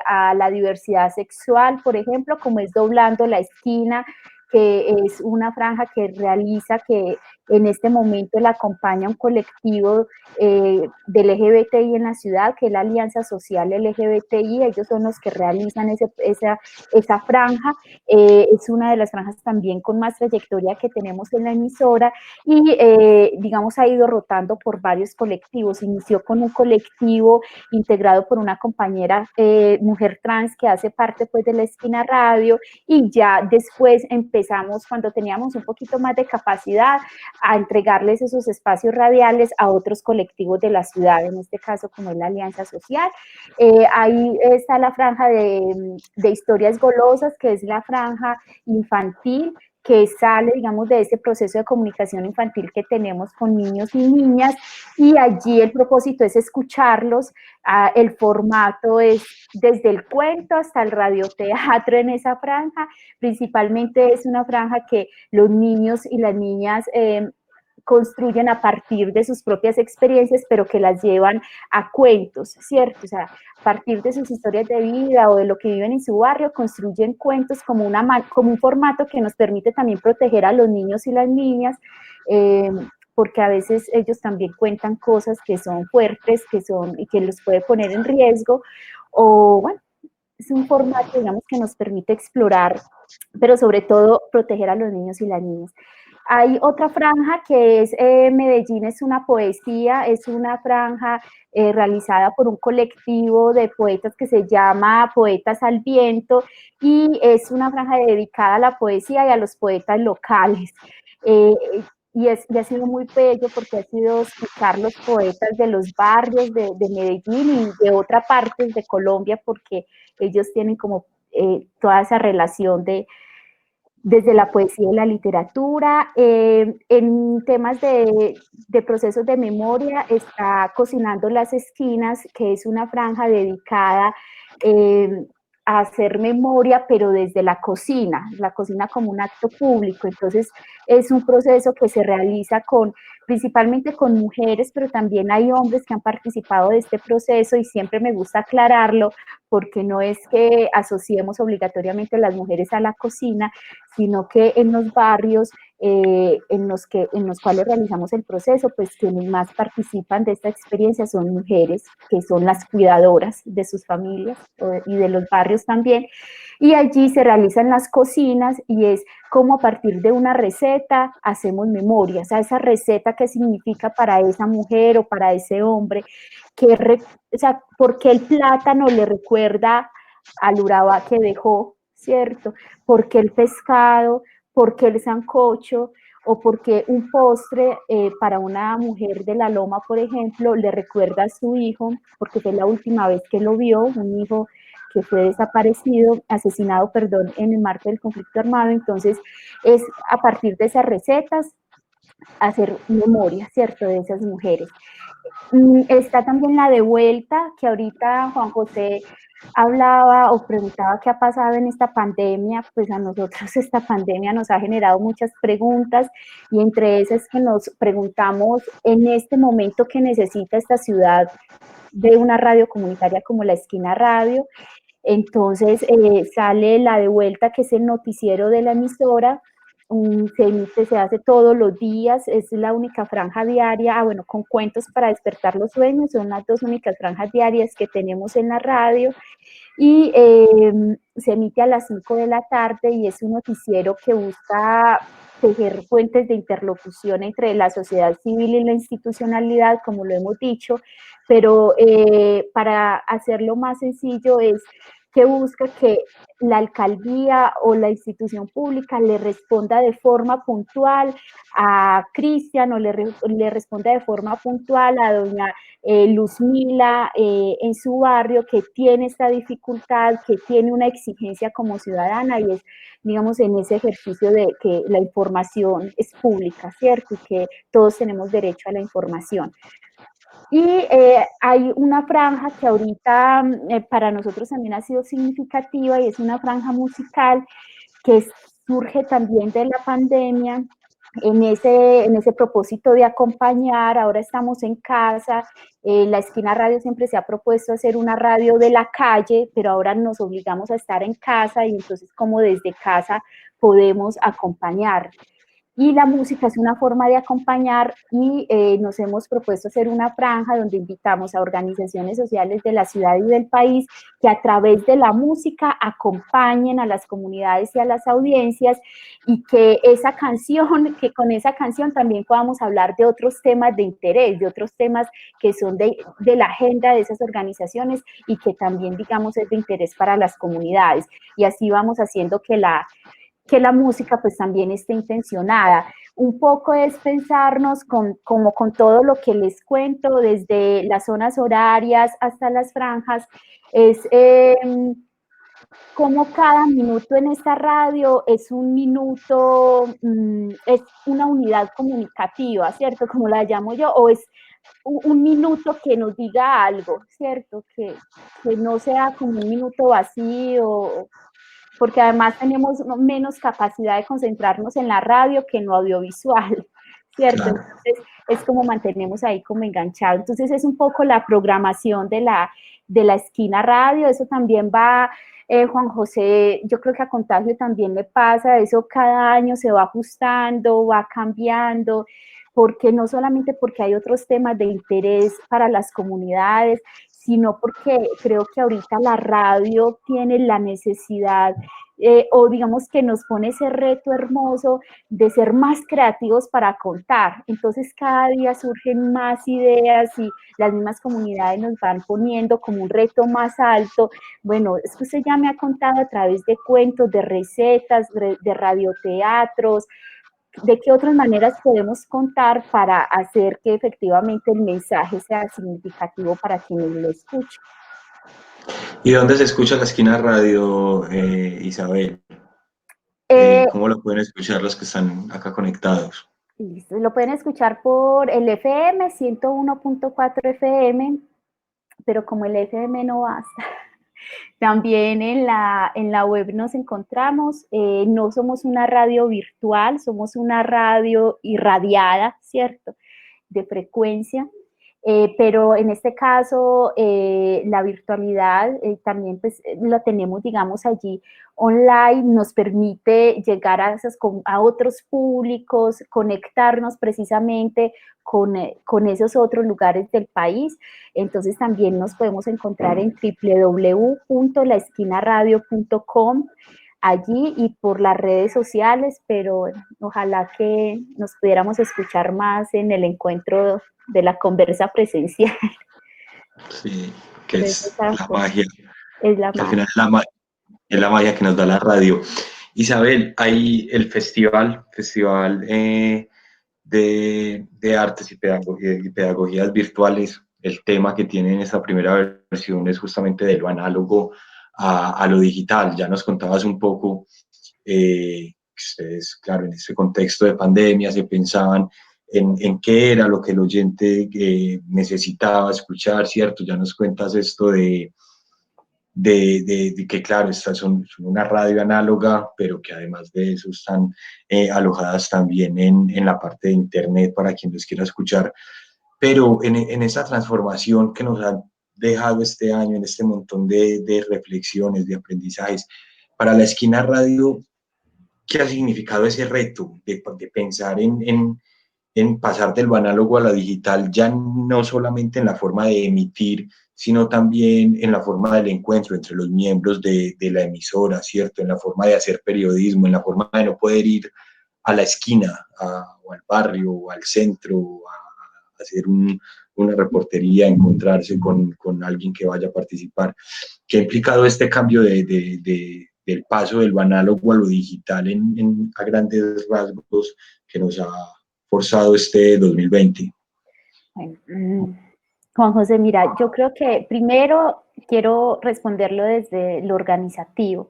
a la diversidad sexual, por ejemplo, como es Doblando la Esquina, que es una franja que realiza, que en este momento la acompaña un colectivo del LGBTI en la ciudad, que es la Alianza Social LGBTI. Ellos son los que realizan esa franja. Es una de las franjas también con más trayectoria que tenemos en la emisora, y digamos ha ido rotando por varios colectivos. Inició con un colectivo integrado por una compañera mujer trans que hace parte pues de la Esquina Radio, y ya después empezamos, cuando teníamos un poquito más de capacidad, a entregarles esos espacios radiales a otros colectivos de la ciudad, en este caso como es la Alianza Social. Ahí está la franja de historias golosas, que es la franja infantil, que sale, digamos, de ese proceso de comunicación infantil que tenemos con niños y niñas, y allí el propósito es escucharlos. El formato es desde el cuento hasta el radioteatro en esa franja. Principalmente es una franja que los niños y las niñas construyen a partir de sus propias experiencias, pero que las llevan a cuentos, ¿cierto? O sea, a partir de sus historias de vida o de lo que viven en su barrio, construyen cuentos como un formato que nos permite también proteger a los niños y las niñas, porque a veces ellos también cuentan cosas que son fuertes, y que los puede poner en riesgo, o bueno, es un formato, digamos, que nos permite explorar, pero sobre todo proteger a los niños y las niñas. Hay otra franja que es Medellín es una poesía, es una franja realizada por un colectivo de poetas que se llama Poetas al Viento, y es una franja dedicada a la poesía y a los poetas locales. Y ha sido muy bello, porque ha sido escuchar los poetas de los barrios de Medellín y de otras partes de Colombia, porque ellos tienen como toda esa relación desde la poesía y la literatura. En temas de procesos de memoria está Cocinando las Esquinas, que es una franja dedicada a hacer memoria, pero desde la cocina como un acto público. Entonces es un proceso que se realiza principalmente con mujeres, pero también hay hombres que han participado de este proceso, y siempre me gusta aclararlo, porque no es que asociemos obligatoriamente a las mujeres a la cocina, sino que en los barrios en los cuales realizamos el proceso, pues quienes más participan de esta experiencia son mujeres, que son las cuidadoras de sus familias y de los barrios también, y allí se realizan las cocinas, y es como a partir de una receta hacemos memoria. O sea, esa receta, ¿qué significa para esa mujer o para ese hombre? O sea, porque el plátano le recuerda al Urabá que dejó, ¿cierto? Porque el pescado, porque el sancocho, o porque un postre para una mujer de la Loma, por ejemplo, le recuerda a su hijo, porque fue la última vez que lo vio, un hijo que fue asesinado, en el marco del conflicto armado. Entonces, es a partir de esas recetas hacer memoria, ¿cierto?, de esas mujeres. Está también la de vuelta, que ahorita Juan José hablaba o preguntaba qué ha pasado en esta pandemia. Pues a nosotros esta pandemia nos ha generado muchas preguntas, y entre esas que nos preguntamos en este momento que necesita esta ciudad de una radio comunitaria como La Esquina Radio. Entonces sale la de vuelta, que es el noticiero de la emisora. Se emite, se hace todos los días, es la única franja diaria, bueno, con cuentos para despertar los sueños, son las dos únicas franjas diarias que tenemos en la radio, y se emite a las 5 de la tarde, y es un noticiero que busca tejer fuentes de interlocución entre la sociedad civil y la institucionalidad, como lo hemos dicho, pero para hacerlo más sencillo es que busca que la alcaldía o la institución pública le responda de forma puntual a Cristian, o le responda de forma puntual a doña Luzmila en su barrio, que tiene esta dificultad, que tiene una exigencia como ciudadana, y es, digamos, en ese ejercicio de que la información es pública, ¿cierto? Y que todos tenemos derecho a la información. Y hay una franja que ahorita para nosotros también ha sido significativa, y es una franja musical que surge también de la pandemia, en ese propósito de acompañar. Ahora estamos en casa, La Esquina Radio siempre se ha propuesto hacer una radio de la calle, pero ahora nos obligamos a estar en casa, y entonces como desde casa podemos acompañar. Y la música es una forma de acompañar, y nos hemos propuesto hacer una franja donde invitamos a organizaciones sociales de la ciudad y del país que a través de la música acompañen a las comunidades y a las audiencias, y que con esa canción también podamos hablar de otros temas de interés, de otros temas que son de la agenda de esas organizaciones, y que también, digamos, es de interés para las comunidades. Y así vamos haciendo que la música pues también esté intencionada. Un poco es pensarnos como con todo lo que les cuento, desde las zonas horarias hasta las franjas, es como cada minuto en esta radio es un minuto, es una unidad comunicativa, ¿cierto? Como la llamo yo, o es un minuto que nos diga algo, ¿cierto? Que no sea como un minuto vacío, porque además tenemos menos capacidad de concentrarnos en la radio que en lo audiovisual, ¿cierto? Claro. Entonces, es como mantenemos ahí como enganchado. Entonces, es un poco la programación de la Esquina Radio. Eso también va, Juan José, yo creo que a Contagio también le pasa, eso cada año se va ajustando, va cambiando, porque no solamente porque hay otros temas de interés para las comunidades, sino porque creo que ahorita la radio tiene la necesidad, o digamos que nos pone ese reto hermoso de ser más creativos para contar. Entonces cada día surgen más ideas, y las mismas comunidades nos van poniendo como un reto más alto. Bueno, es que usted ya me ha contado a través de cuentos, de recetas, de radioteatros. ¿De qué otras maneras podemos contar para hacer que efectivamente el mensaje sea significativo para quienes lo escuchan? ¿Y dónde se escucha La Esquina Radio, Isabel? ¿Cómo lo pueden escuchar los que están acá conectados? Listo, lo pueden escuchar por el FM 101.4 FM, pero como el FM no basta, también en la web nos encontramos. No somos una radio virtual, somos una radio irradiada, ¿cierto?, de frecuencia. Pero en este caso la virtualidad también pues la tenemos, digamos, allí online, nos permite llegar a otros públicos, conectarnos precisamente con esos otros lugares del país. Entonces también nos podemos encontrar en www.laesquinaradio.com allí, y por las redes sociales, pero ojalá que nos pudiéramos escuchar más en el encuentro de la conversa presencial. Sí, que es la cosa, magia. es la Que al magia. final es la magia que nos da la radio. Isabel, hay el festival de artes y pedagogías virtuales. El tema que tiene en esta primera versión es justamente de lo análogo a lo digital. Ya nos contabas un poco, ustedes, claro, en ese contexto de pandemia se pensaban en qué era lo que el oyente necesitaba escuchar, ¿cierto? Ya nos cuentas esto de que, claro, estas son una radio análoga, pero que además de eso están alojadas también en la parte de internet para quien los quiera escuchar. Pero en esa transformación que nos ha dejado este año, en este montón de reflexiones, de aprendizajes, para la Esquina Radio, ¿qué ha significado ese reto de pensar en pasar del análogo a la digital, ya no solamente en la forma de emitir, sino también en la forma del encuentro entre los miembros de la emisora, ¿cierto? En la forma de hacer periodismo, en la forma de no poder ir a la esquina, o al barrio, o al centro, a hacer una reportería, encontrarse con alguien que vaya a participar. ¿Qué ha implicado este cambio del paso del análogo a lo digital a grandes rasgos que nos ha forzado este 2020? Bueno, Juan José, mira, yo creo que primero quiero responderlo desde lo organizativo.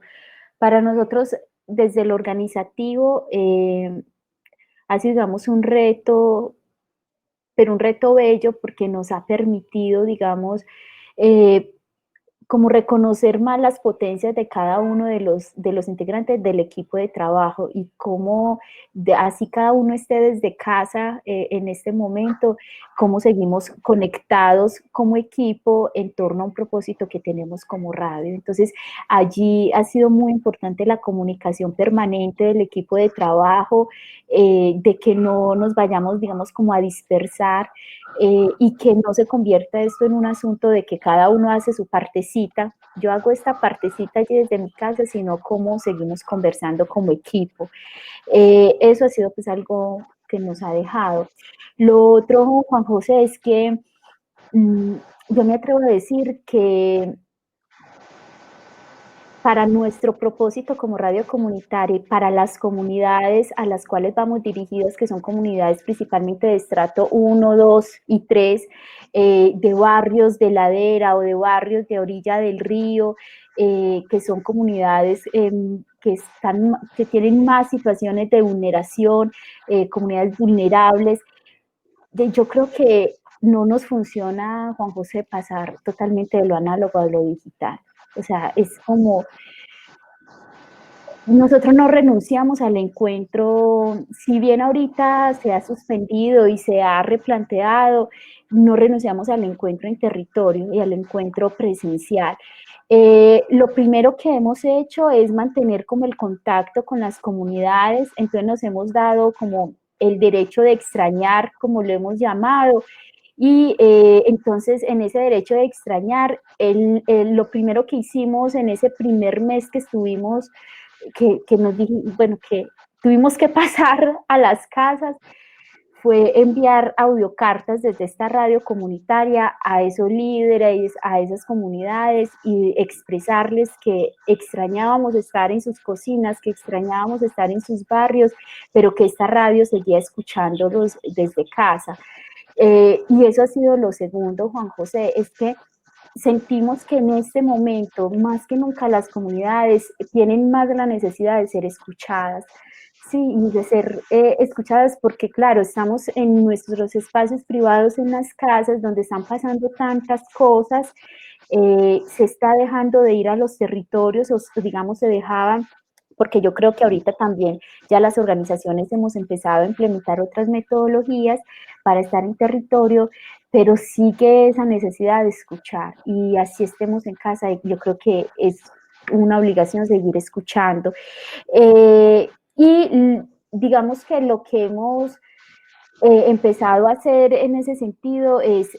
Para nosotros, desde lo organizativo, ha sido, digamos, un reto, pero un reto bello porque nos ha permitido, digamos, como reconocer más las potencias de cada uno de los integrantes del equipo de trabajo y cómo así cada uno esté desde casa en este momento, cómo seguimos conectados como equipo en torno a un propósito que tenemos como radio. Entonces, allí ha sido muy importante la comunicación permanente del equipo de trabajo, de que no nos vayamos, digamos, como a dispersar, y que no se convierta esto en un asunto de que cada uno hace su partecita, yo hago esta partecita allí desde mi casa, sino cómo seguimos conversando como equipo. Eso ha sido pues algo que nos ha dejado. Lo otro, Juan José, es que yo me atrevo a decir que para nuestro propósito como radio comunitaria y para las comunidades a las cuales vamos dirigidos, que son comunidades principalmente de estrato 1, 2 y 3, de barrios de ladera o de barrios de orilla del río, que son comunidades que tienen más situaciones de vulneración, comunidades vulnerables. Yo creo que no nos funciona, Juan José, pasar totalmente de lo análogo a lo digital. O sea, es como, nosotros no renunciamos al encuentro, si bien ahorita se ha suspendido y se ha replanteado, no renunciamos al encuentro en territorio y al encuentro presencial. Lo primero que hemos hecho es mantener como el contacto con las comunidades, entonces nos hemos dado como el derecho de extrañar, como lo hemos llamado, y entonces en ese derecho de extrañar, lo primero que hicimos en ese primer mes que estuvimos, que nos dijimos, bueno, que tuvimos que pasar a las casas, fue enviar audiocartas desde esta radio comunitaria a esos líderes, a esas comunidades y expresarles que extrañábamos estar en sus cocinas, que extrañábamos estar en sus barrios, pero que esta radio seguía escuchándolos desde casa. Y eso ha sido lo segundo, Juan José, es que sentimos que en este momento, más que nunca, las comunidades tienen más la necesidad de ser escuchadas, sí, y de ser escuchadas porque, claro, estamos en nuestros espacios privados, en las casas, donde están pasando tantas cosas, se está dejando de ir a los territorios, o digamos, se dejaban, porque yo creo que ahorita también ya las organizaciones hemos empezado a implementar otras metodologías para estar en territorio, pero sigue esa necesidad de escuchar, y así estemos en casa, yo creo que es una obligación seguir escuchando. Y digamos que lo que hemos empezado a hacer en ese sentido es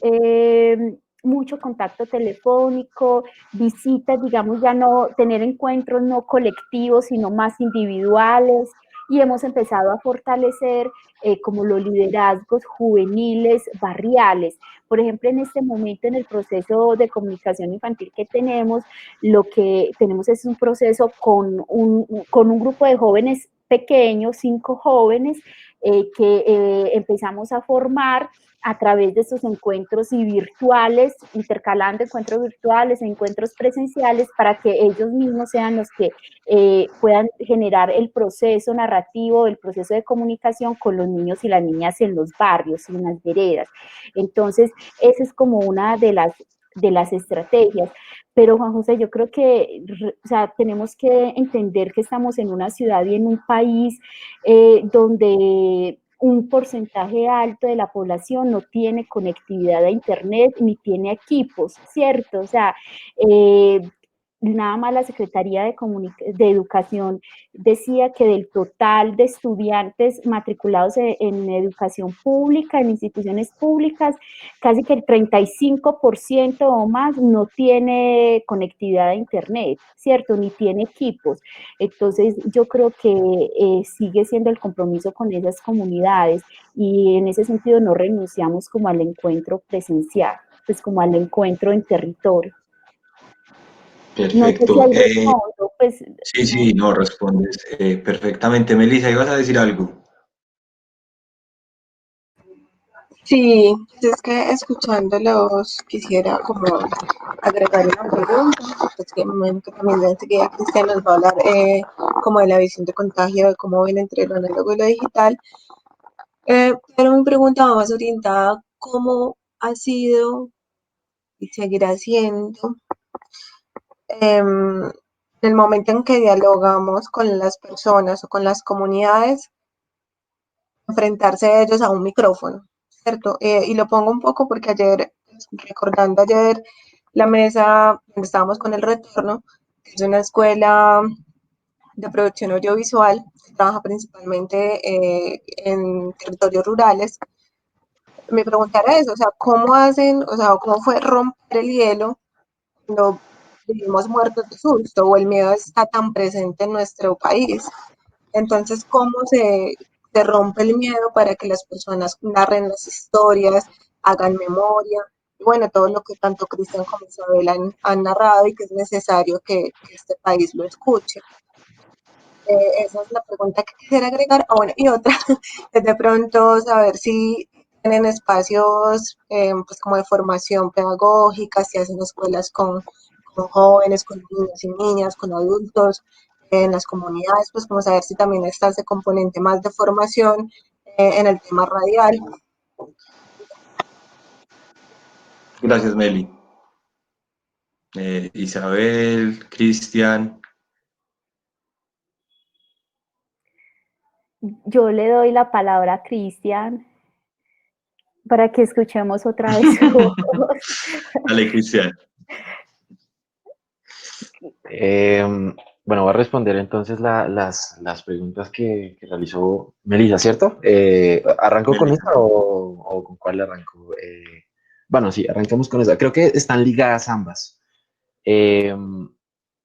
mucho contacto telefónico, visitas, digamos, ya no tener encuentros no colectivos, sino más individuales, y hemos empezado a fortalecer como los liderazgos juveniles barriales. Por ejemplo, en este momento, en el proceso de comunicación infantil que tenemos, lo que tenemos es un proceso con un grupo de jóvenes pequeños, 5 jóvenes, que empezamos a formar a través de estos encuentros y virtuales, intercalando encuentros virtuales e encuentros presenciales, para que ellos mismos sean los que puedan generar el proceso narrativo, el proceso de comunicación con los niños y las niñas en los barrios y en las veredas. Entonces, esa es como una de las estrategias. Pero Juan José, yo creo que, o sea, tenemos que entender que estamos en una ciudad y en un país donde un porcentaje alto de la población no tiene conectividad a internet ni tiene equipos, ¿cierto? O sea, nada más la Secretaría de Educación decía que del total de estudiantes matriculados en educación pública, en instituciones públicas, casi que el 35% o más no tiene conectividad a internet, ¿cierto? Ni tiene equipos. Entonces, yo creo que sigue siendo el compromiso con esas comunidades, y en ese sentido no renunciamos como al encuentro presencial, pues como al encuentro en territorio. No sé si Perfecto. hay respondo, pues. Sí, sí, no, respondes perfectamente. Melissa, ¿ibas a decir algo? Sí, es que escuchándolos quisiera como agregar una pregunta, pues que me imagino que también enseguida Cristian nos va a hablar como de la visión de contagio, de cómo ven entre lo análogo y lo digital. Pero mi pregunta va más orientada, ¿cómo ha sido y seguirá siendo en el momento en que dialogamos con las personas o con las comunidades, enfrentarse a ellos a un micrófono, ¿cierto? Y lo pongo un poco porque ayer, recordando ayer la mesa donde estábamos con el retorno, que es una escuela de producción audiovisual que trabaja principalmente en territorios rurales. Me pregunta era eso, o sea, ¿cómo hacen, o sea, cómo fue romper el hielo cuando vivimos muertos de susto o el miedo está tan presente en nuestro país? Entonces, ¿cómo se rompe el miedo para que las personas narren las historias, hagan memoria? Y bueno, todo lo que tanto Cristian como Isabel han narrado y que es necesario que este país lo escuche. Esa es la pregunta que quisiera agregar. Bueno, y otra es de pronto saber si tienen espacios pues como de formación pedagógica, si hacen escuelas con jóvenes, con niños y niñas, con adultos, en las comunidades, pues como saber si también está ese componente más de formación en el tema radial. Gracias, Meli. Isabel, Cristian. Yo le doy la palabra a Cristian para que escuchemos otra vez su voz. Dale, Cristian. Bueno, voy a responder entonces las preguntas que realizó Melissa, ¿cierto? ¿Arranco con esta Melissa. o con cuál arranco? Bueno, sí, arrancamos con esa. Creo que están ligadas ambas. Eh,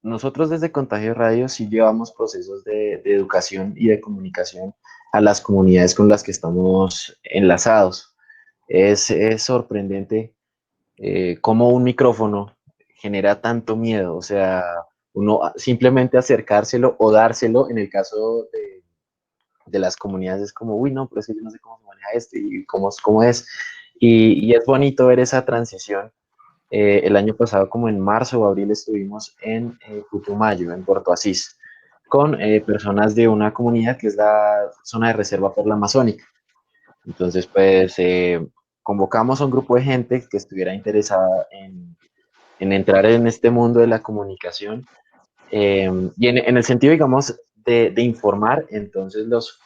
Nosotros desde Contagio Radio sí llevamos procesos de educación y de comunicación a las comunidades con las que estamos enlazados. Es sorprendente cómo un micrófono genera tanto miedo, o sea, uno simplemente acercárselo o dárselo, en el caso de las comunidades es como, uy, no, pero es que yo no sé cómo se maneja esto y cómo es. Y es bonito ver esa transición. El año pasado, como en marzo o abril, estuvimos en Putumayo, en Puerto Asís, con personas de una comunidad que es la zona de reserva por la Amazónica. Entonces, pues, convocamos a un grupo de gente que estuviera interesada en entrar en este mundo de la comunicación y en el sentido, digamos, de informar. Entonces los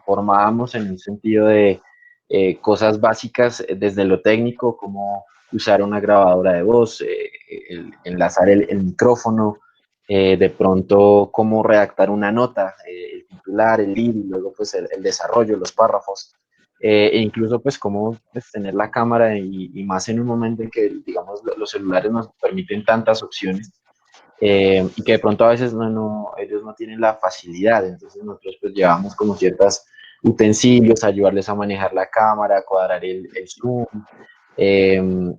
formábamos en un sentido de cosas básicas desde lo técnico, como usar una grabadora de voz, enlazar el micrófono, de pronto cómo redactar una nota, el titular, el lead, y luego pues el desarrollo, los párrafos. E incluso pues cómo pues, tener la cámara y más en un momento en que digamos los celulares nos permiten tantas opciones y que de pronto a veces ellos no tienen la facilidad, entonces nosotros pues llevamos como ciertos utensilios, ayudarles a manejar la cámara, cuadrar el zoom,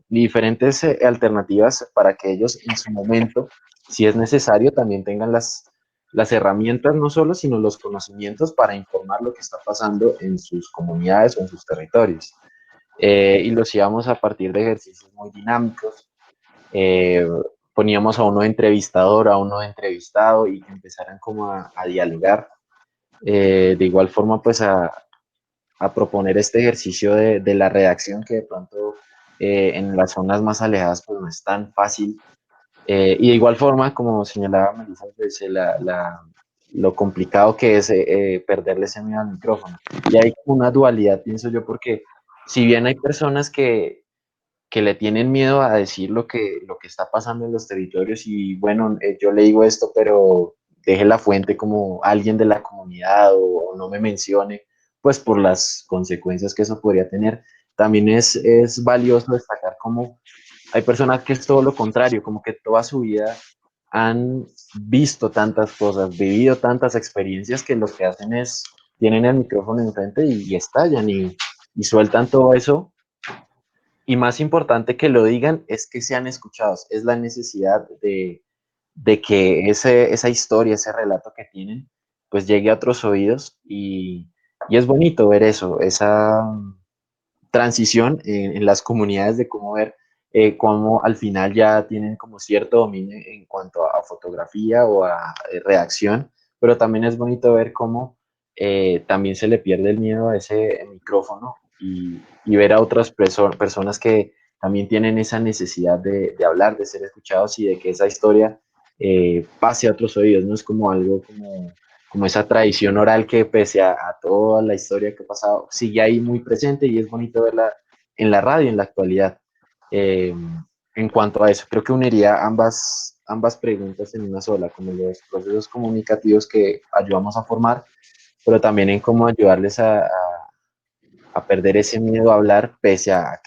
diferentes alternativas para que ellos en su momento, si es necesario, también tengan las herramientas no solo, sino los conocimientos para informar lo que está pasando en sus comunidades o en sus territorios. Y los íbamos a partir de ejercicios muy dinámicos. Eh, Poníamos a uno de entrevistador, a uno de entrevistado y que empezaran como a dialogar. De igual forma, pues a proponer este ejercicio de la redacción que de pronto en las zonas más alejadas pues no es tan fácil. Y de igual forma, como señalaba Melissa, pues, lo complicado que es perderle ese miedo al micrófono. Y hay una dualidad, pienso yo, porque si bien hay personas que le tienen miedo a decir lo que está pasando en los territorios y bueno, yo le digo esto, pero deje la fuente como alguien de la comunidad o no me mencione, pues por las consecuencias que eso podría tener. También es valioso destacar cómo hay personas que es todo lo contrario, como que toda su vida han visto tantas cosas, vivido tantas experiencias que lo que hacen es, tienen el micrófono enfrente y estallan y sueltan todo eso. Y más importante que lo digan es que sean escuchados, es la necesidad de que esa historia, ese relato que tienen, pues llegue a otros oídos y es bonito ver eso, esa transición en las comunidades de cómo ver cómo al final ya tienen como cierto dominio en cuanto a fotografía o a redacción, pero también es bonito ver cómo también se le pierde el miedo a ese micrófono y ver a otras personas que también tienen esa necesidad de hablar, de ser escuchados y de que esa historia pase a otros oídos, no es como algo como esa tradición oral que pese a toda la historia que ha pasado, sigue ahí muy presente y es bonito verla en la radio en la actualidad. Eh, en cuanto a eso, creo que uniría ambas preguntas en una sola, como los procesos comunicativos que ayudamos a formar, pero también en cómo ayudarles a perder ese miedo a hablar pese a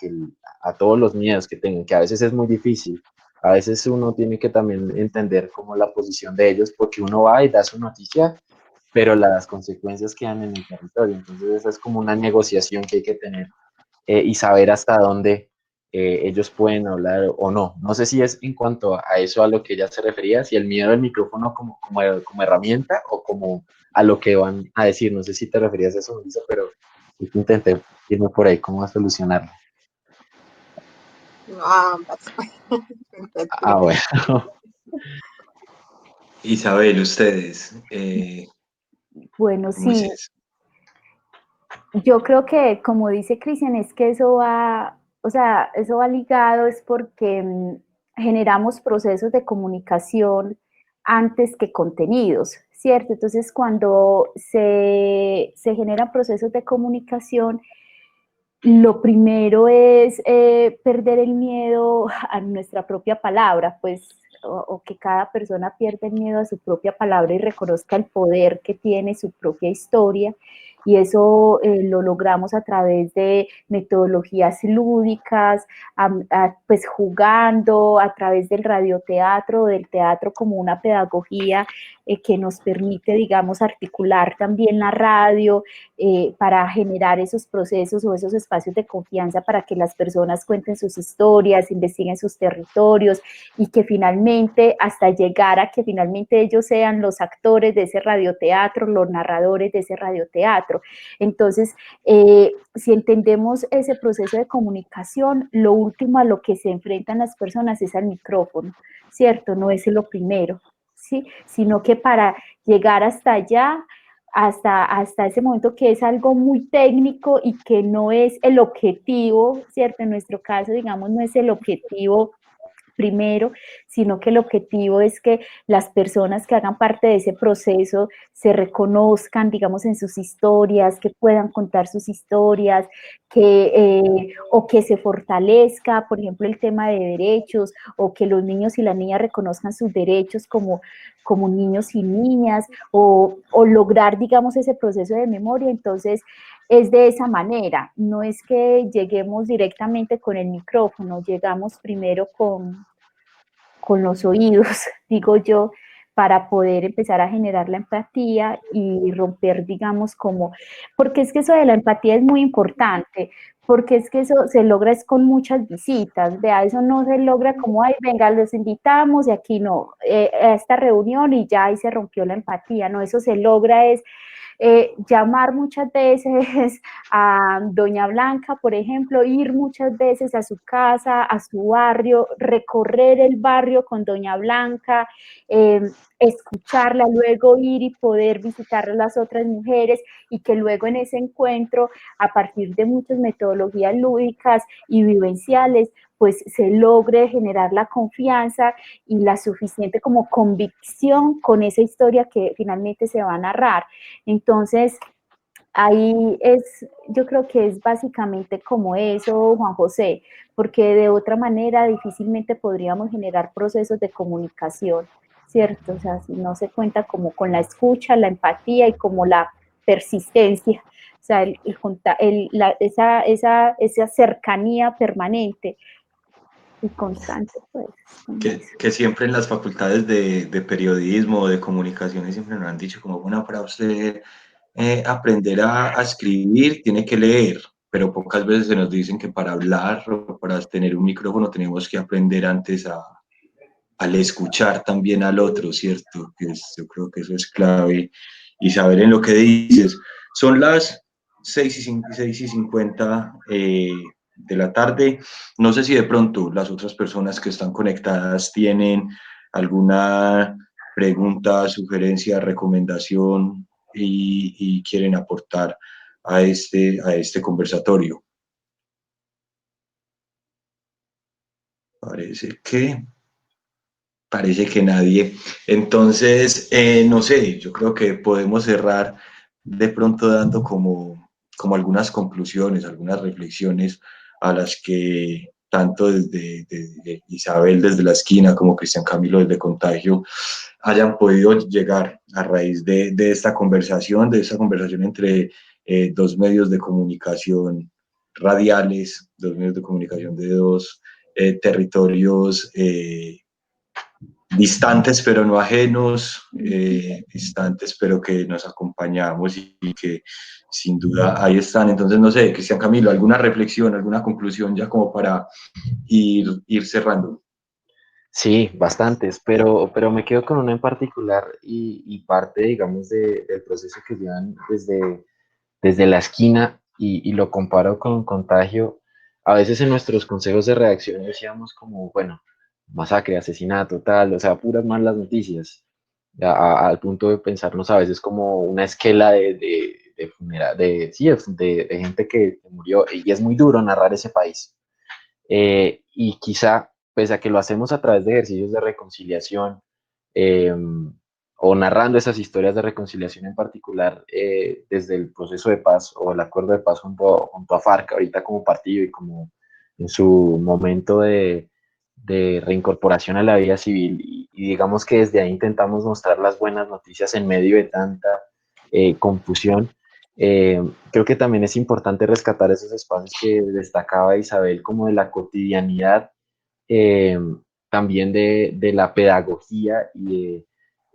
todos los miedos que tengan, que a veces es muy difícil. A veces uno tiene que también entender como la posición de ellos, porque uno va y da su noticia pero las consecuencias quedan en el territorio. Entonces, esa es como una negociación que hay que tener y saber hasta dónde ellos pueden hablar o no. No sé si es en cuanto a eso a lo que ella se refería, si el miedo al micrófono como herrambia o como a lo que van a decir. No sé si te referías a eso, Melissa, pero intenté irme por ahí, cómo a solucionarlo. Ambas. Ah, bueno. Isabel, ustedes, Bueno, ¿cómo es sí, eso? yo creo que como dice Cristian, es que eso va, o sea, eso va ligado es porque generamos procesos de comunicación antes que contenidos, ¿cierto? Entonces, cuando se generan procesos de comunicación, lo primero es perder el miedo a nuestra propia palabra, pues, o que cada persona pierda el miedo a su propia palabra y reconozca el poder que tiene su propia historia. Y eso lo logramos a través de metodologías lúdicas, pues jugando, a través del radioteatro, del teatro como una pedagogía que nos permite, digamos, articular también la radio, para generar esos procesos o esos espacios de confianza para que las personas cuenten sus historias, investiguen sus territorios y que finalmente, hasta llegar a que finalmente ellos sean los actores de ese radioteatro, los narradores de ese radioteatro. Entonces, si entendemos ese proceso de comunicación, lo último a lo que se enfrentan las personas es al micrófono, ¿cierto? No es lo primero, ¿sí? Sino que para llegar hasta allá, hasta ese momento que es algo muy técnico y que no es el objetivo, ¿cierto? En nuestro caso, digamos, no es el objetivo primero, sino que el objetivo es que las personas que hagan parte de ese proceso se reconozcan, digamos, en sus historias, que puedan contar sus historias, o que se fortalezca, por ejemplo, el tema de derechos, o que los niños y las niñas reconozcan sus derechos como niños y niñas, o lograr, digamos, ese proceso de memoria. Entonces, es de esa manera, no es que lleguemos directamente con el micrófono, llegamos primero con los oídos, digo yo, para poder empezar a generar la empatía y romper, digamos, porque es que eso de la empatía es muy importante, porque es que eso se logra es con muchas visitas, vea, eso no se logra como, ay, venga, los invitamos y aquí no, a esta reunión y ya ahí se rompió la empatía, no, eso se logra es llamar muchas veces a doña Blanca, por ejemplo, ir muchas veces a su casa, a su barrio, recorrer el barrio con doña Blanca, escucharla, luego ir y poder visitar a las otras mujeres y que luego en ese encuentro, a partir de muchas metodologías lúdicas y vivenciales, pues se logre generar la confianza y la suficiente como convicción con esa historia que finalmente se va a narrar. Entonces, ahí yo creo que es básicamente como eso, Juan José, porque de otra manera difícilmente podríamos generar procesos de comunicación, ¿cierto? O sea, si no se cuenta como con la escucha, la empatía y como la persistencia, o sea, esa cercanía permanente y constante, pues. Que siempre en las facultades de periodismo o de comunicaciones siempre nos han dicho como, bueno, para usted aprender a escribir tiene que leer, pero pocas veces se nos dicen que para hablar o para tener un micrófono tenemos que aprender antes al escuchar también al otro, ¿cierto? Yo creo que eso es clave y saber en lo que dices. Son las 6:50 de la tarde. No sé si de pronto las otras personas que están conectadas tienen alguna pregunta, sugerencia, recomendación y quieren aportar a este conversatorio. Parece que nadie. Entonces, no sé, yo creo que podemos cerrar de pronto dando como algunas conclusiones, algunas reflexiones a las que tanto desde Isabel desde la esquina como Cristian Camilo desde Contagio hayan podido llegar a raíz de esta conversación entre dos medios de comunicación radiales, dos medios de comunicación de dos territorios distantes pero no ajenos, distantes pero que nos acompañamos y que sin duda ahí están. Entonces, no sé, Cristian Camilo, ¿alguna reflexión, alguna conclusión ya como para ir cerrando? Sí, bastantes, pero me quedo con una en particular y parte, digamos, del proceso que llevan desde la esquina y lo comparo con Contagio. A veces en nuestros consejos de redacción decíamos como, bueno, masacre, asesinato, tal, o sea, puras malas noticias, al punto de pensarnos a veces como una esquela de gente que murió, y es muy duro narrar ese país. Y quizá, pese a que lo hacemos a través de ejercicios de reconciliación, eh, o narrando esas historias de reconciliación en particular, desde el proceso de paz o el acuerdo de paz junto a FARC, ahorita como partido y como en su momento de reincorporación a la vida civil, y digamos que desde ahí intentamos mostrar las buenas noticias en medio de tanta confusión. Creo que también es importante rescatar esos espacios que destacaba Isabel, como de la cotidianidad, eh, también de la pedagogía y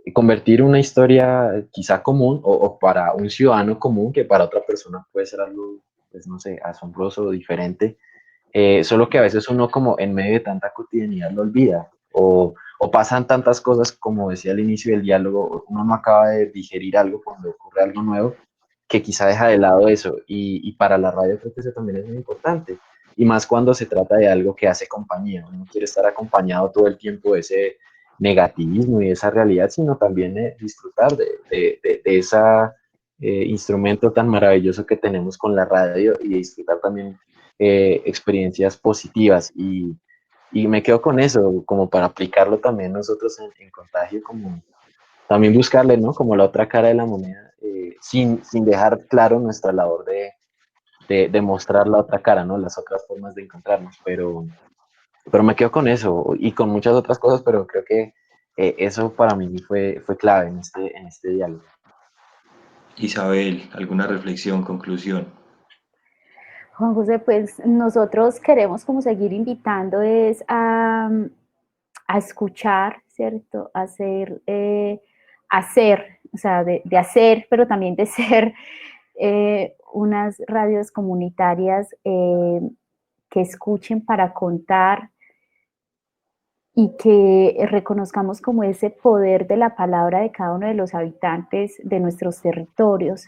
de convertir una historia quizá común o para un ciudadano común, que para otra persona puede ser algo, pues no sé, asombroso o diferente, solo que a veces uno como en medio de tanta cotidianidad lo olvida o pasan tantas cosas, como decía al inicio del diálogo, uno no acaba de digerir algo cuando ocurre algo nuevo, que quizá deja de lado eso, y para la radio creo que eso también es muy importante, y más cuando se trata de algo que hace compañía. Uno no quiere estar acompañado todo el tiempo de ese negativismo y de esa realidad, sino también disfrutar de ese instrumento tan maravilloso que tenemos con la radio, y disfrutar también experiencias positivas, y me quedo con eso, como para aplicarlo también nosotros en Contagio, como también buscarle, ¿no? Como la otra cara de la moneda, sin dejar claro nuestra labor de mostrar la otra cara, ¿no? Las otras formas de encontrarnos, pero me quedo con eso y con muchas otras cosas, pero creo que eso para mí fue clave en este diálogo. Isabel, ¿alguna reflexión, conclusión? Juan José, pues nosotros queremos como seguir invitando a escuchar, ¿cierto? Hacer, o sea, de hacer, pero también de ser unas radios comunitarias que escuchen para contar y que reconozcamos como ese poder de la palabra de cada uno de los habitantes de nuestros territorios.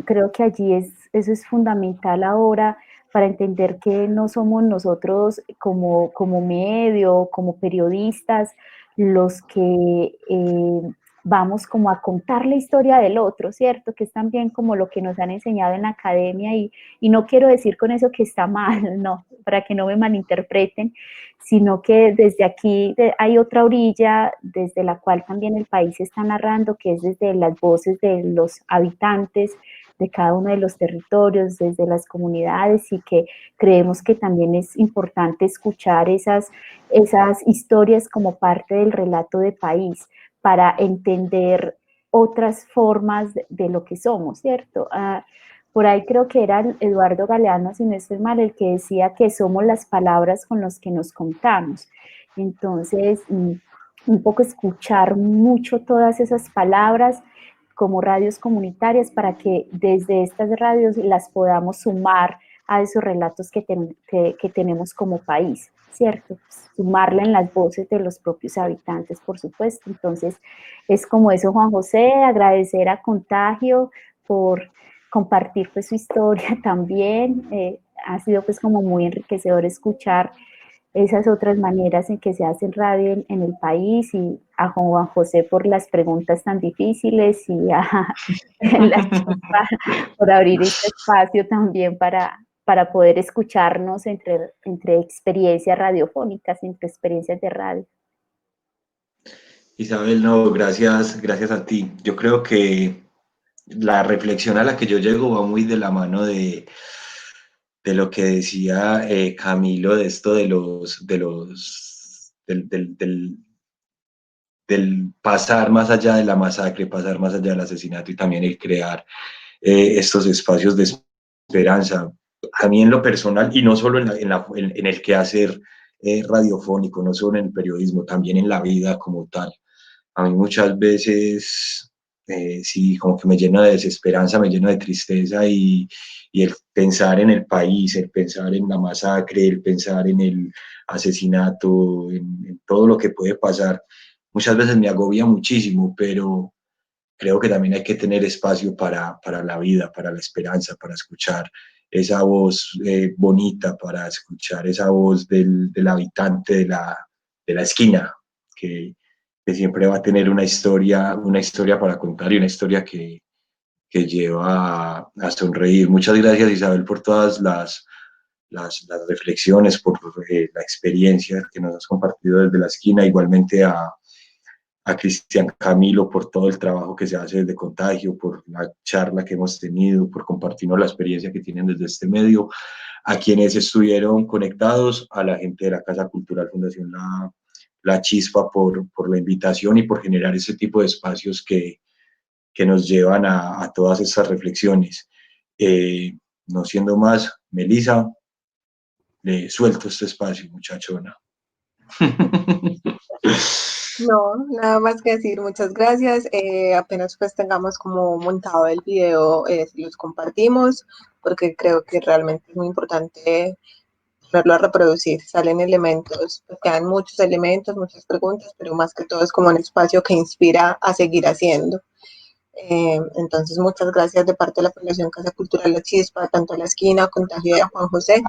Creo que allí eso es fundamental ahora para entender que no somos nosotros como medio, como periodistas, los que vamos como a contar la historia del otro, ¿cierto? Que es también como lo que nos han enseñado en la academia y no quiero decir con eso que está mal, no, para que no me malinterpreten, sino que desde aquí hay otra orilla desde la cual también el país está narrando, que es desde las voces de los habitantes de cada uno de los territorios, desde las comunidades, y que creemos que también es importante escuchar esas historias como parte del relato de país para entender otras formas de lo que somos, ¿cierto? Por ahí creo que era Eduardo Galeano, si no estoy mal, el que decía que somos las palabras con las que nos contamos. Entonces, un poco escuchar mucho todas esas palabras como radios comunitarias para que desde estas radios las podamos sumar a esos relatos que tenemos como país, ¿cierto? Sumarle en las voces de los propios habitantes, por supuesto. Entonces, es como eso, Juan José, agradecer a Contagio por compartir pues su historia también. Ha sido pues como muy enriquecedor escuchar esas otras maneras en que se hace radio en el país, y a Juan José por las preguntas tan difíciles, y a la Chispa por abrir este espacio también para poder escucharnos entre experiencias radiofónicas, entre experiencias de radio. Isabel, no, gracias a ti. Yo creo que la reflexión a la que yo llego va muy de la mano de lo que decía Camilo, de esto del pasar más allá de la masacre, pasar más allá del asesinato, y también el crear estos espacios de esperanza. A mí en lo personal, y no solo en el quehacer radiofónico, no solo en el periodismo, también en la vida como tal. A mí muchas veces, sí, como que me lleno de desesperanza, me lleno de tristeza, y el pensar en el país, el pensar en la masacre, el pensar en el asesinato, en todo lo que puede pasar, muchas veces me agobia muchísimo, pero creo que también hay que tener espacio para la vida, para la esperanza, para escuchar esa voz bonita, para escuchar esa voz del habitante de la esquina, que siempre va a tener una historia para contar, y una historia que lleva a sonreír. Muchas gracias, Isabel, por todas las reflexiones, por la experiencia que nos has compartido desde la esquina. Igualmente a Cristian Camilo por todo el trabajo que se hace desde Contagio, por la charla que hemos tenido, por compartirnos la experiencia que tienen desde este medio, a quienes estuvieron conectados, a la gente de la Casa Cultural Fundación La Chispa por la invitación y por generar ese tipo de espacios que nos llevan a todas estas reflexiones. No siendo más, Melissa, le suelto este espacio, muchachona. No, nada más que decir, muchas gracias. Apenas pues tengamos como montado el video, los compartimos, porque creo que realmente es muy importante verlo a reproducir. Salen elementos, pues quedan muchos elementos, muchas preguntas, pero más que todo es como un espacio que inspira a seguir haciendo. Entonces, muchas gracias de parte de la Fundación Casa Cultural La Chispa, tanto a La Esquina, Contagio y a Juan José,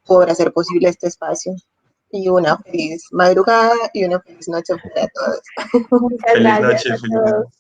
por hacer posible este espacio. Y una feliz madrugada y una feliz noche para todos. Muchas gracias a todos.